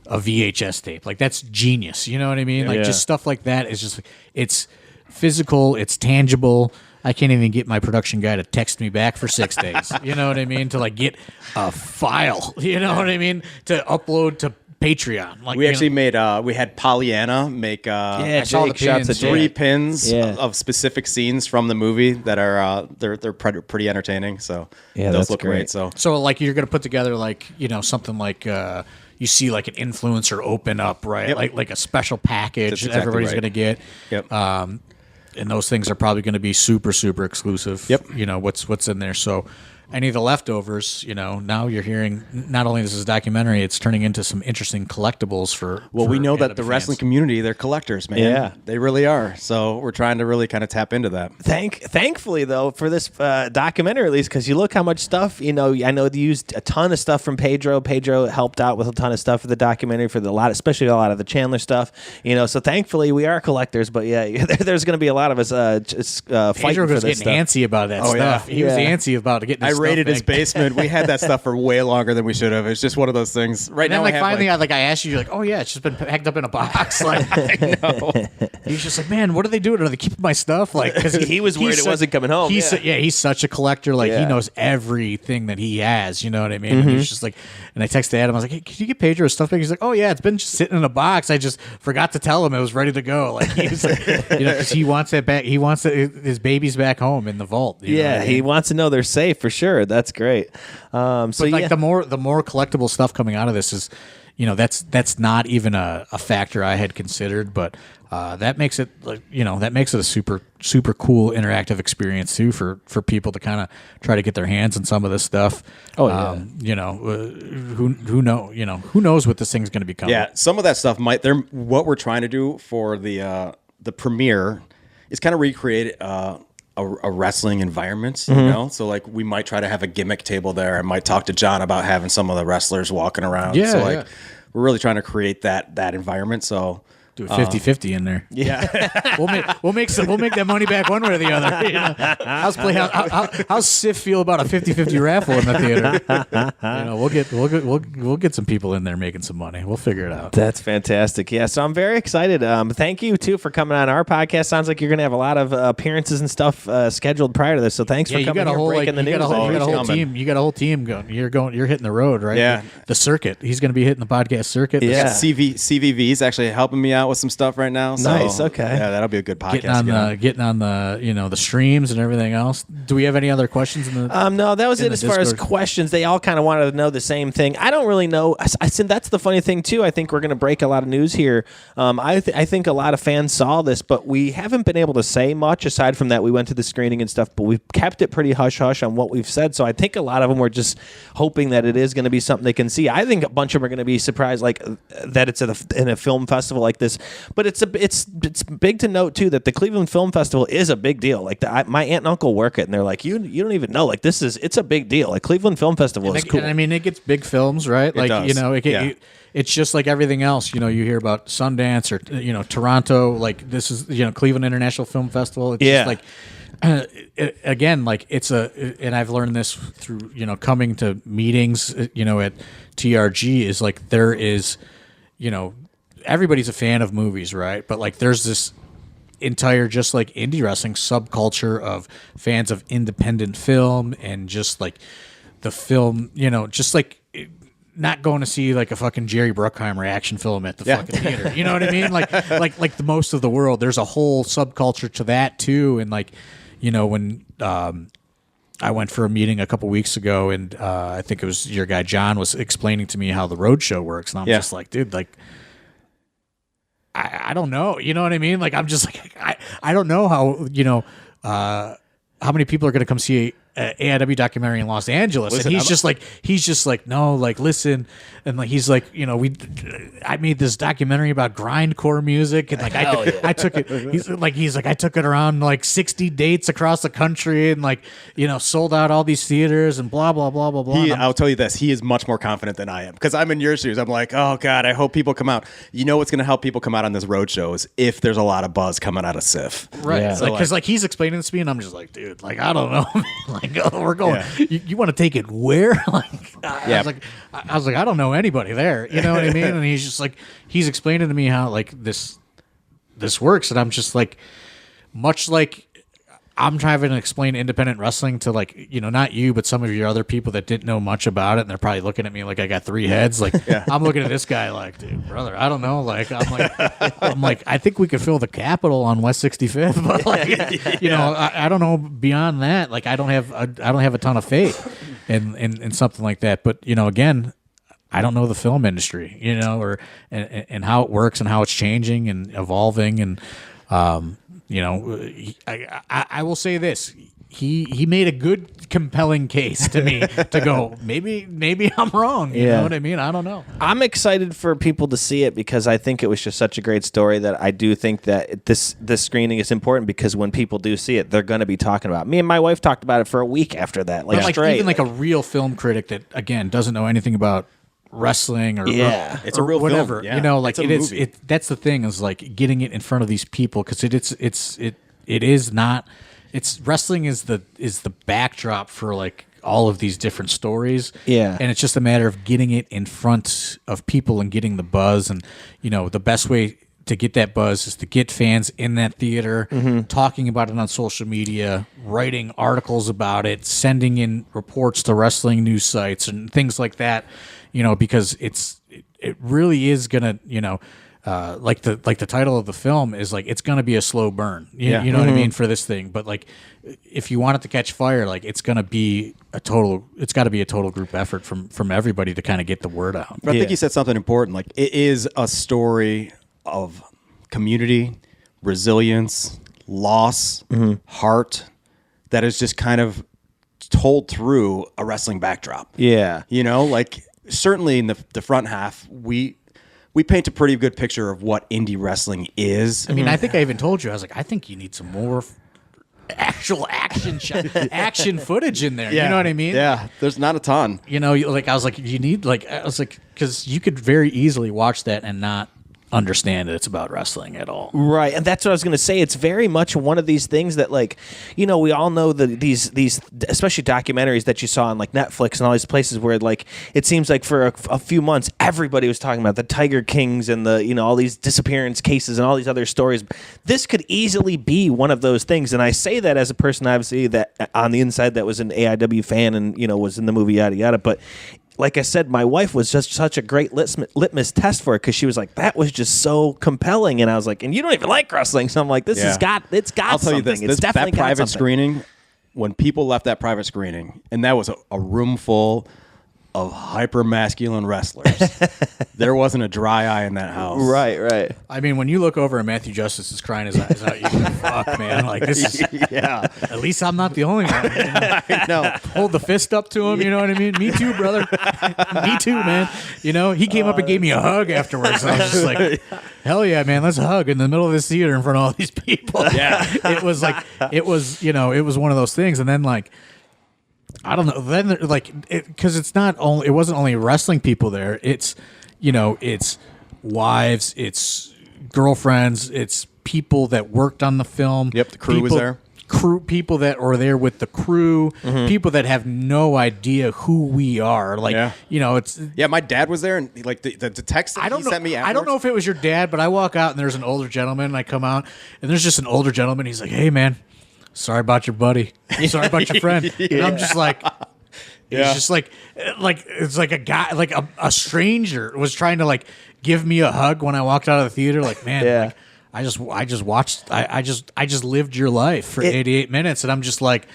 a VHS tape. Like that's genius. You know what I mean? Like just stuff like that is just, it's physical, it's tangible. I can't even get my production guy to text me back for 6 days. You know what I mean? To like get a file, you know what I mean? To upload to Patreon. Like we actually made we had Pollyanna make I saw the shouts at pins. 3 pins Yeah. of specific scenes from the movie that are they're pretty entertaining. So Yeah, those that's look great. great. So like you're gonna put together like something like you see like an influencer open up, right? Yep. Like a special package That's that exactly everybody's right. gonna get. Yep. And those things are probably going to be super, super exclusive. Yep. What's in there. So any of the leftovers, now you're hearing not only this is a documentary, it's turning into some interesting collectibles for. Well, we know that the AIW wrestling fans. community, they're collectors, man. Yeah. They really are. So we're trying to really kind of tap into that. Thankfully, though, for this documentary, at least, because you look how much stuff, I know they used a ton of stuff from Pedro. Pedro helped out with a ton of stuff for the documentary, especially a lot of the Chandler stuff. So thankfully, we are collectors, but yeah, there's going to be a lot of us just fighting Pedro for was this getting stuff. antsy about that Oh, stuff. yeah. He was Yeah. antsy about getting his I raided stuff his back. basement. We had that stuff for way longer than we should have. It's just one of those things. Right And then now, like I have, finally, I asked you, you're like, oh yeah, it's just been packed up in a box. Like, he's just like, man, what are they doing? Are they keeping my stuff? Like, because He was worried it wasn't coming home. He's such a collector. Like, he Yeah. knows everything that he has. You know what I mean? And he's just like, and I texted Adam. I was like, hey, can you get Pedro stuff back? He's like, oh yeah, it's been just sitting in a box. I just forgot to tell him it was ready to go. Like, he's like, because he wants that back. He wants his babies back home in the vault. You know what I mean? He wants to know they're safe for sure. That's great. So Like the more collectible stuff coming out of this is, that's not even a factor I had considered, but that makes it that makes it a super super cool interactive experience too for people to kind of try to get their hands on some of this stuff. Oh yeah. Who knows what this thing's going to become. Yeah, some of that stuff might. What we're trying to do for the premiere is kind of recreate a wrestling environment, So like we might try to have a gimmick table there. I might talk to John about having some of the wrestlers walking around. Yeah, so yeah. we're really trying to create that environment. So Do a 50-50 in there. Yeah. We'll make that money back one way or the other. You know? How's Sif feel about a 50-50 raffle in the theater? You know, we'll get some people in there making some money. We'll figure it out. That's fantastic. Yeah, so I'm very excited. Thank you too for coming on our podcast. Sounds like you're going to have a lot of appearances and stuff scheduled prior to this. So thanks for coming here, breaking the news. You got a whole team. You got a whole team going. You're hitting the road, right? Yeah. The circuit. He's going to be hitting the podcast circuit. Yeah. CVV's actually helping me out with some stuff right now. So, nice. Okay. Yeah, that'll be a good podcast. Getting on the the streams and everything else. Do we have any other questions in the? No, that was it as far as Discord? questions. They all kind of wanted to know the same thing. I don't really know. I said that's the funny thing too. I think we're going to break a lot of news here. I think a lot of fans saw this, but we haven't been able to say much aside from that. We went to the screening and stuff, but we've kept it pretty hush hush on what we've said. So I think a lot of them were just hoping that it is going to be something they can see. I think a bunch of them are going to be surprised, like that it's in a film festival like this. But it's big to note too that the Cleveland Film Festival is a big deal. Like my aunt and uncle work it, and they're like, you don't even know. Like it's a big deal. Like Cleveland Film Festival is cool. And I mean, it gets big films, right? Like does. It's just like everything else. You hear about Sundance or Toronto. Like this is Cleveland International Film Festival. It's just like. Again, like and I've learned this through coming to meetings at TRG is like there is everybody's a fan of movies, right? But like there's this entire just like indie wrestling subculture of fans of independent film and just like the film, just like not going to see like a fucking Jerry Bruckheimer action film at the fucking theater. You know what I mean? Like the most of the world, there's a whole subculture to that too. And like, when I went for a meeting a couple weeks ago, and I think it was your guy John was explaining to me how the road show works, and I'm just like, dude, like, I don't know, you know what I mean? Like, I'm just like, I don't know how many people are going to come see a AIW documentary in Los Angeles. Listen, and he's just like, no, like, listen. And like, he's like, I made this documentary about grindcore music. And like, I took it, he's like, I took it around like 60 dates across the country and like, sold out all these theaters and blah, blah, blah, blah, blah. I'll tell you this, he is much more confident than I am because I'm in your shoes. I'm like, oh God, I hope people come out. You know what's going to help people come out on this road show is if there's a lot of buzz coming out of SIF. Right. Yeah. Because like he's explaining this to me and I'm just like, dude, like, I don't know. Like, we're going, you want to take it where? I was like, I don't know anybody there. You know what I mean? And he's just like, he's explaining to me how like this works. And I'm just like, much like I'm trying to explain independent wrestling to like, not you, but some of your other people that didn't know much about it. And they're probably looking at me like I got three heads. Like I'm looking at this guy like, dude, brother, I don't know. Like, I'm like, I think we could fill the Capitol on West 65th, but like, I don't know beyond that. Like I don't have a ton of faith in something like that. But, again, I don't know the film industry, or and how it works and how it's changing and evolving. And, I will say this. He made a good, compelling case to me to go, maybe I'm wrong. You know what I mean? I don't know. I'm excited for people to see it because I think it was just such a great story that I do think that this screening is important because when people do see it, they're going to be talking about it. Me and my wife talked about it for a week after that. Even like a real film critic that, again, doesn't know anything about wrestling or it's a real whatever film. Yeah. Like that's the thing is like getting it in front of these people because wrestling is the backdrop for like all of these different stories, and it's just a matter of getting it in front of people and getting the buzz. And the best way to get that buzz is to get fans in that theater, talking about it on social media, writing articles about it, sending in reports to wrestling news sites and things like that. Because it really is gonna, like the title of the film is like it's gonna be a slow burn. You know what I mean for this thing. But like, if you want it to catch fire, like it's got to be a total group effort from everybody to kind of get the word out. But I think you said something important. Like it is a story of community, resilience, loss, heart that is just kind of told through a wrestling backdrop. Yeah, like. Certainly in the front half, we paint a pretty good picture of what indie wrestling is. I mean, I think I even told you, I was like, I think you need some more actual action footage in there. You know what I mean? Yeah, there's not a ton. Like I was like, you need I was like, because you could very easily watch that and not understand that it's about wrestling at all. Right, and that's what I was going to say. It's very much one of these things that, like, you know, we all know these especially documentaries that you saw on like Netflix and all these places where, like, it seems like for a few months everybody was talking about the Tiger Kings and the, you know, all these disappearance cases and all these other stories. This could easily be one of those things, and I say that as a person, obviously, that on the inside that was an AIW fan and, you know, was in the movie yada yada, but. Like I said, my wife was just such a great litmus test for it because she was like, "That was just so compelling," and I was like, "And you don't even like wrestling," so I'm like, "This has got, it's got." I'll tell something. you this: It's definitely that got private something. screening, when people left that private screening, and that was a room full of hyper masculine wrestlers, there wasn't a dry eye in that house. Right. I mean, when you look over and Matthew Justice is crying his eyes out, you go, fuck, man. Like, this is, Yeah, at least I'm not the only one. I know. Hold the fist up to him, you know what I mean? Me too, brother. Me too, man. You know, he came up and gave me a hug afterwards. I was just like, hell yeah, man, let's hug in the middle of this theater in front of all these people. Yeah. It was like, it was, you know, it was one of those things. And then, like, I don't know. Then, like, because it wasn't only wrestling people there. It's, you know, it's wives, it's girlfriends, it's people that worked on the film. Yep, the crew was there. People that are there with the crew, people that have no idea who we are. Like, you know, it's. Yeah, my dad was there, and like the text that he sent me afterwards. I don't know if it was your dad, but I walk out and there's an older gentleman, and I come out and there's just an older gentleman. He's like, "Hey, man. Sorry about your buddy. Sorry about your friend." And I'm just like, he's just like it's like a guy, like a stranger was trying to like give me a hug when I walked out of the theater. Like, man, like, I just watched, I just lived your life for 88 minutes, and I'm just like,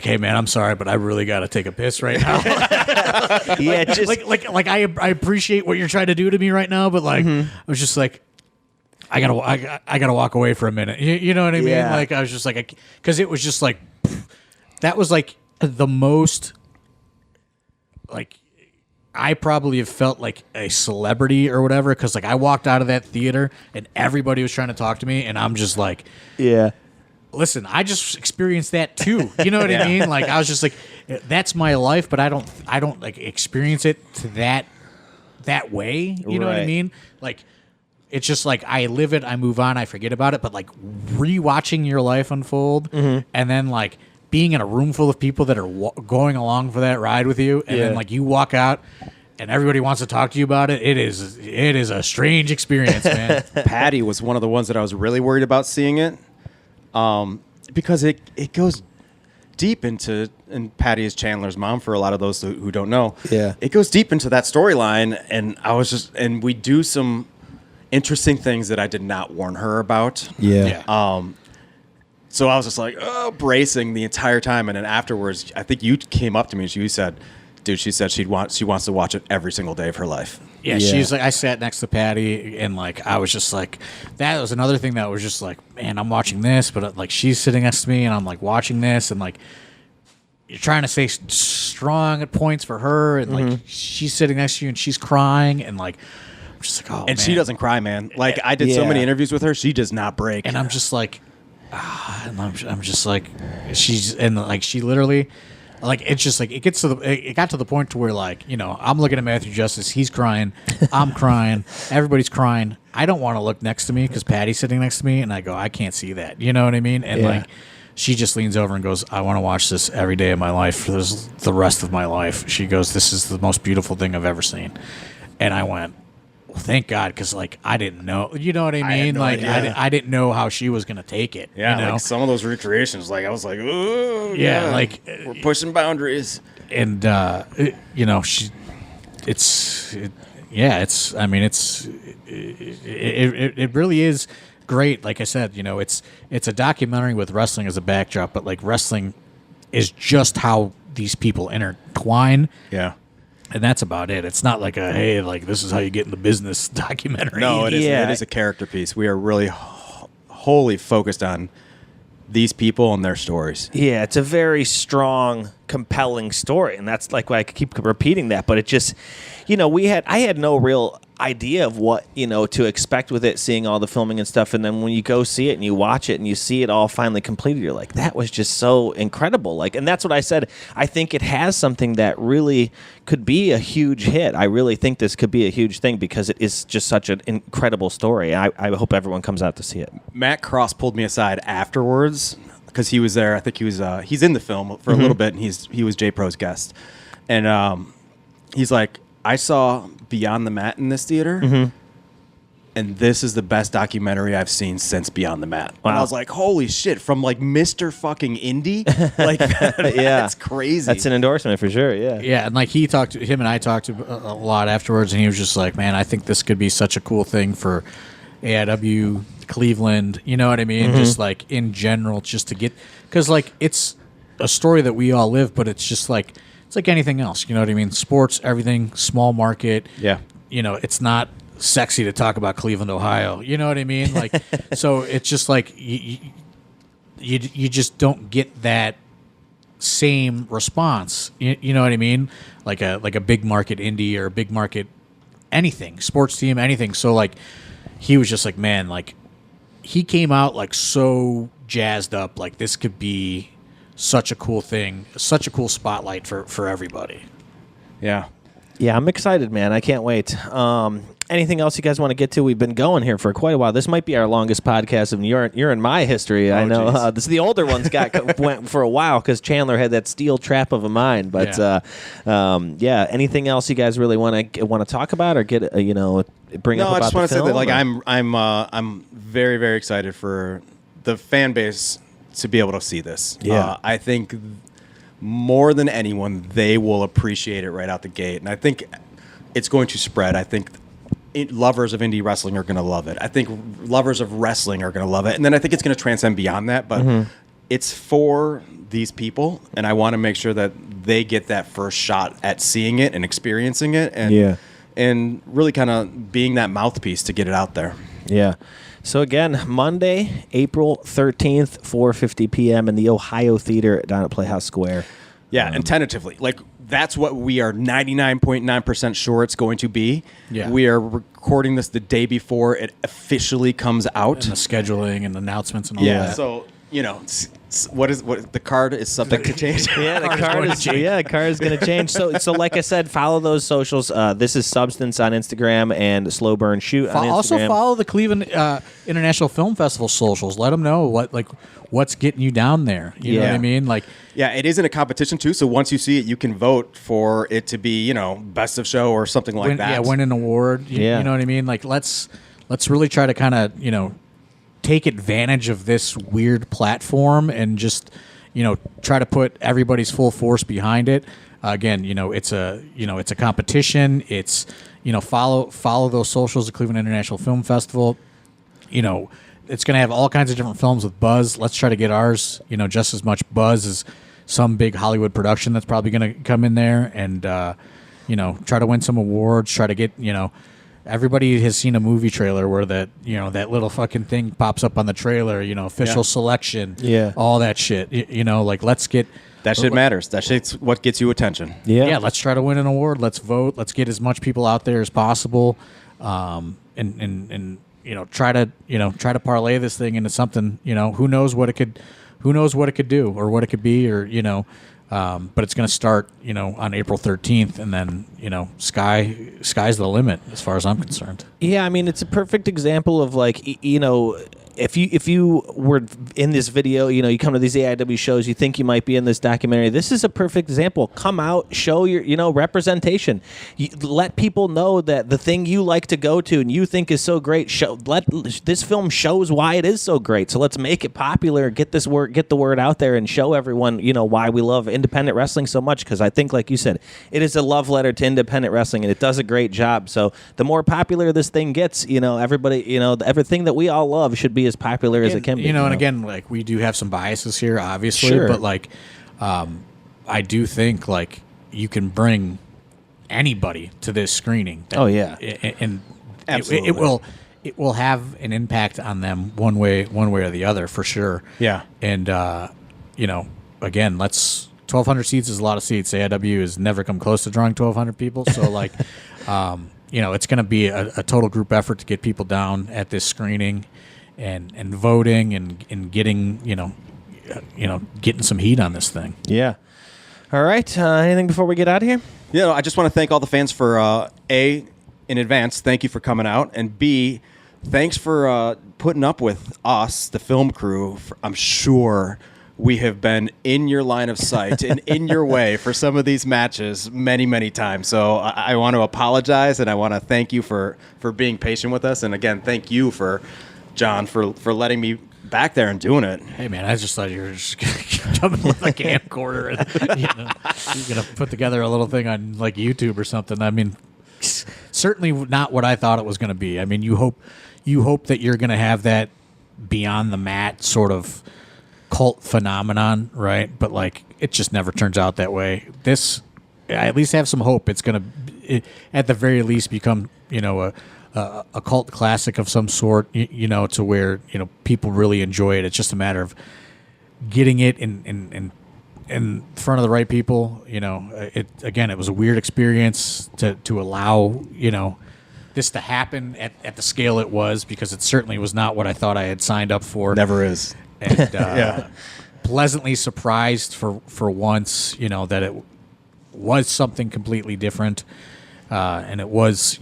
hey man, I'm sorry, but I really got to take a piss right now. Yeah, just like I appreciate what you're trying to do to me right now, but like I was just like. I gotta walk away for a minute. You know what I mean? Yeah. Like I was just like, because it was just like, that was like the most, like, I probably have felt like a celebrity or whatever. Because like I walked out of that theater and everybody was trying to talk to me, and I'm just like, yeah. listen, I just experienced that too. You know what I mean? Like I was just like, that's my life, but I don't like experience it to that way. You know what I Right. mean? Like. It's just like I live it, I move on, I forget about it. But like rewatching your life unfold, and then like being in a room full of people that are going along for that ride with you, and then like you walk out, and everybody wants to talk to you about it. It is a strange experience, man. Patty was one of the ones that I was really worried about seeing it, because it goes deep into, and Patty is Chandler's mom for a lot of those who don't know. Yeah, it goes deep into that storyline, and we do some interesting things that I did not warn her about. Yeah. So I was just like, bracing the entire time, and then afterwards, I think you came up to me and you said, "Dude," she said she wants to watch it every single day of her life. Yeah, she's like, I sat next to Patty, and like I was just like, that was another thing that was just like, man, I'm watching this, but like she's sitting next to me, and I'm like watching this, and like you're trying to stay strong at points for her, and like she's sitting next to you, and she's crying, and like. I'm just like, oh, And man. she doesn't cry, man. Like I did so many interviews with her, she does not break. And I'm just like, and I'm just like, she's, and like she literally, like it's just like it got to the point to where like, you know, I'm looking at Matthew Justice, he's crying, I'm crying, everybody's crying. I don't want to look next to me because Patty's sitting next to me, and I go, I can't see that. You know what I mean? And like. She just leans over and goes, I want to watch this every day of my life for the rest of my life. She goes, this is the most beautiful thing I've ever seen. And I went, well, thank God, because like I didn't know, you know what I mean? I didn't know how she was gonna take it. Yeah, you know? like some of those recreations, like I was like, oh yeah, like we're pushing boundaries. And you know, it really is great. Like I said, you know, it's a documentary with wrestling as a backdrop, but like wrestling is just how these people intertwine. Yeah. And that's about it. It's not like a, hey, like this is how you get in the business documentary. No, it is. It is a character piece. We are really wholly focused on these people and their stories. Yeah, it's a very strong, compelling story, and that's like why I keep repeating that. But it just, you know, I had no real idea of what to expect with it, seeing all the filming and stuff, and then when you go see it and you watch it and you see it all finally completed, you're like, that was just so incredible. Like, and that's what I said. I think it has something that really could be a huge hit. I really think this could be a huge thing because it is just such an incredible story. I hope everyone comes out to see it. Matt Cross pulled me aside afterwards because he was there. I think he's in the film for a little bit, and he was J Pro's guest, and he's like, I saw Beyond the Mat in this theater, and this is the best documentary I've seen since Beyond the Mat. Wow. And I was like, holy shit, from like Mr. fucking Indie? Like, that's crazy. That's an endorsement for sure, yeah. Yeah, and like him and I talked a lot afterwards, and he was just like, man, I think this could be such a cool thing for AIW, Cleveland, you know what I mean? Just like in general, just to get, because like it's a story that we all live, but it's just like, it's like anything else, you know what I mean? Sports, everything, small market. Yeah. It's not sexy to talk about Cleveland, Ohio. You know what I mean? Like, so it's just like you just don't get that same response. You know what I mean? Like a big market indie or a big market anything, sports team, anything. So like he was just like, man, like he came out like so jazzed up, like this could be such a cool thing, such a cool spotlight for everybody. Yeah. Yeah, I'm excited, man. I can't wait. Anything else you guys want to get to? We've been going here for quite a while. This might be our longest podcast of you're in my history. I know this the older ones went for a while because Chandler had that steel trap of a mind. But anything else you guys really want to talk about or get bring up about? No, I just want to say that like I'm very, very excited for the fan base to be able to see this. Yeah. I think more than anyone, they will appreciate it right out the gate. And I think it's going to spread. I think lovers of indie wrestling are going to love it. I think lovers of wrestling are going to love it. And then I think it's going to transcend beyond that. But it's for these people, and I want to make sure that they get that first shot at seeing it and experiencing it and really kind of being that mouthpiece to get it out there. Yeah. So again, Monday, April 13th, 4:50 p.m. in the Ohio Theater down at Playhouse Square. Yeah, and tentatively, like that's what we are 99.9% sure it's going to be. Yeah. We are recording this the day before it officially comes out. And the scheduling and announcements and all that. So, what the card is subject to change. Yeah, the card is going to change. So like I said, follow those socials. This is Substance on Instagram and Slow Burn Shoot on Instagram. Also follow the Cleveland International Film Festival socials. Let them know what's getting you down there. You know what I mean? Like, yeah, it isn't a competition too. So once you see it, you can vote for it to be, best of show or something like that. Yeah, win an award. You know what I mean? Like, let's really try to kind of take advantage of this weird platform and just try to put everybody's full force behind it. Again, it's a competition. It's follow those socials, the Cleveland International Film Festival. It's going to have all kinds of different films with buzz. Let's try to get ours just as much buzz as some big Hollywood production that's probably going to come in there, and try to win some awards. Try to get everybody has seen a movie trailer where that that little fucking thing pops up on the trailer. Official selection. Yeah, all that shit. Like let's get that shit matters. That shit's what gets you attention. Yeah. Let's try to win an award. Let's vote. Let's get as much people out there as possible. And try to parlay this thing into something. Who knows what it could do or what it could be or. But it's going to start, on April 13th, and then, sky's the limit as far as I'm concerned. Yeah, I mean, it's a perfect example of like, if you were in this video, you come to these AIW shows, you think you might be in this documentary. This is a perfect example. Come out, show your, representation. Let people know that the thing you like to go to and you think is so great. This film shows why it is so great. So let's make it popular. Get the word out there, and show everyone, why we love independent wrestling so much. Because I think, like you said, it is a love letter to independent wrestling, and it does a great job. So the more popular this thing gets, everybody, everything that we all love should be as popular as it can be. And again, like, we do have some biases here, obviously, but like, I do think like you can bring anybody to this screening. And absolutely, it will have an impact on them one way or the other for sure. Yeah, and again, 1,200 seats is a lot of seats. AIW has never come close to drawing 1,200 people, so like. it's going to be a total group effort to get people down at this screening and voting and getting, getting some heat on this thing. Yeah. All right. Anything before we get out of here? Yeah, I just want to thank all the fans for A, in advance, thank you for coming out, and B, thanks for putting up with us, the film crew. I'm sure we have been in your line of sight and in your way for some of these matches many, many times. So I want to apologize, and I want to thank you for being patient with us. And again, thank you for John for letting me back there and doing it. Hey man, I just thought you were just jumping with a camcorder and you're gonna put together a little thing on like YouTube or something. I mean, certainly not what I thought it was gonna be. I mean, you hope that you're gonna have that beyond the mat sort of cult phenomenon, right? But like, it just never turns out that way. This, I at least have some hope. It's gonna, at the very least, become a cult classic of some sort, to where, people really enjoy it. It's just a matter of getting it in front of the right people. It was a weird experience to allow, this to happen at the scale it was, because it certainly was not what I thought I had signed up for. Never is. And pleasantly surprised for once, that it was something completely different. And it was,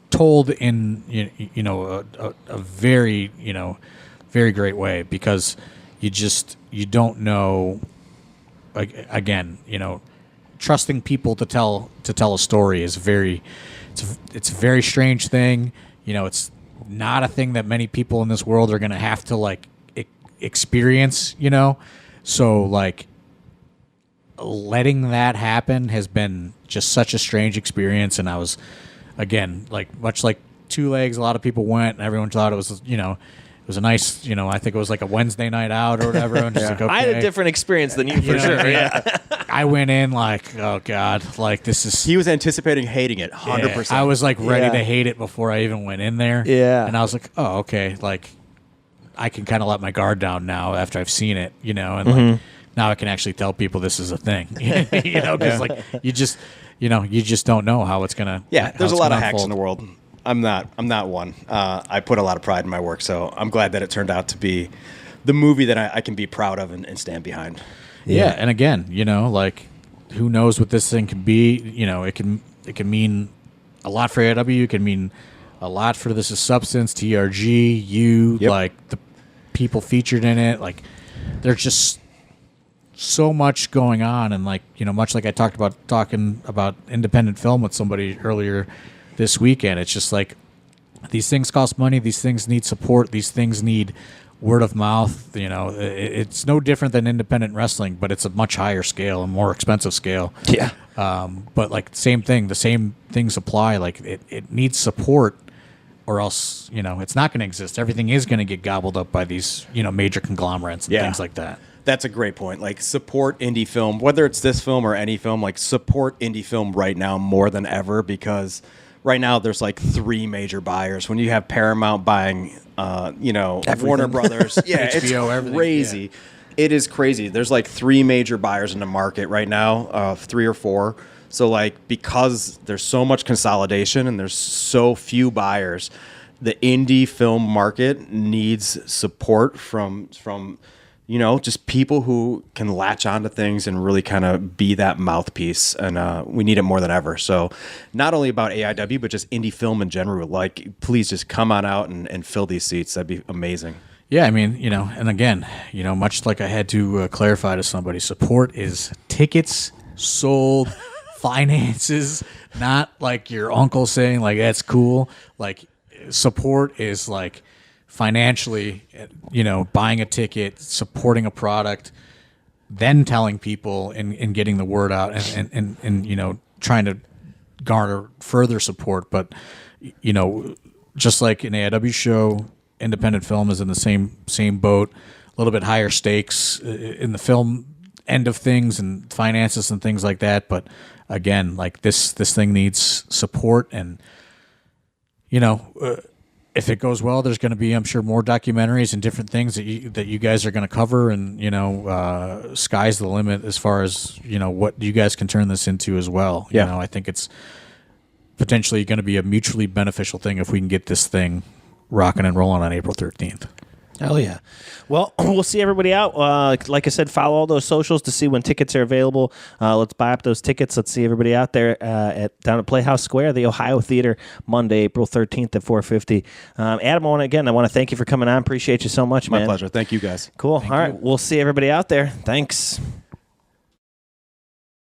told in a very very great way, because you don't know, again, trusting people to tell a story is it's a very strange thing. It's not a thing that many people in this world are going to have to like experience, so like letting that happen has been just such a strange experience. And I was, again, like much like Two Legs, a lot of people went and everyone thought it was, it was a nice, I think it was like a Wednesday night out or whatever. And just like, okay. I had a different experience than you for sure. Yeah. I went in like, oh God, like this is. He was anticipating hating it 100%. I was like ready to hate it before I even went in there. Yeah. And I was like, oh, okay. Like I can kind of let my guard down now after I've seen it, and like now I can actually tell people this is a thing, because like you just don't know how it's gonna. Yeah, there's a lot of hacks in the world. I'm not one. I put a lot of pride in my work, so I'm glad that it turned out to be the movie that I can be proud of and stand behind. Yeah, and again, like who knows what this thing could be? It can mean a lot for AIW. It can mean a lot for This Is Substance, TRG, like the people featured in it. Like there's just so much going on, and like much like I talking about independent film with somebody earlier this weekend, it's just like these things cost money, these things need support, these things need word of mouth. It's no different than independent wrestling, but it's a much higher scale and more expensive scale. Yeah. But like same things apply. Like it needs support, or else it's not going to exist. Everything is going to get gobbled up by these major conglomerates and things like that. That's a great point. Like, support indie film, whether it's this film or any film. Like, support indie film right now more than ever, because right now there's like 3 major buyers. When you have Paramount buying, Warner Brothers, HBO, it's crazy. Yeah. It is crazy. There's like 3 major buyers in the market right now, 3 or 4. So like, because there's so much consolidation and there's so few buyers, the indie film market needs support from just people who can latch onto things and really kind of be that mouthpiece. And we need it more than ever. So not only about AIW, but just indie film in general. Like, please just come on out and fill these seats. That'd be amazing. Yeah, I mean, and again, much like I had to clarify to somebody, support is tickets sold, finances, not like your uncle saying like, that's cool. Like, support is like financially, buying a ticket, supporting a product, then telling people and getting the word out and trying to garner further support. But, just like an AIW show, independent film is in the same boat, a little bit higher stakes in the film end of things and finances and things like that. But again, like this thing needs support, and, if it goes well, there's going to be, I'm sure, more documentaries and different things that you guys are going to cover, and sky's the limit as far as what you guys can turn this into as well. Yeah. I think it's potentially going to be a mutually beneficial thing if we can get this thing rocking and rolling on April 13th. Hell yeah. Well, we'll see everybody out. Like I said, follow all those socials to see when tickets are available. Let's buy up those tickets. Let's see everybody out there down at Playhouse Square, the Ohio Theater, Monday, April 13th at 4:50. Adam, I want to thank you for coming on. Appreciate you so much, man. My pleasure. Thank you, guys. Cool. All right. We'll see everybody out there. Thanks.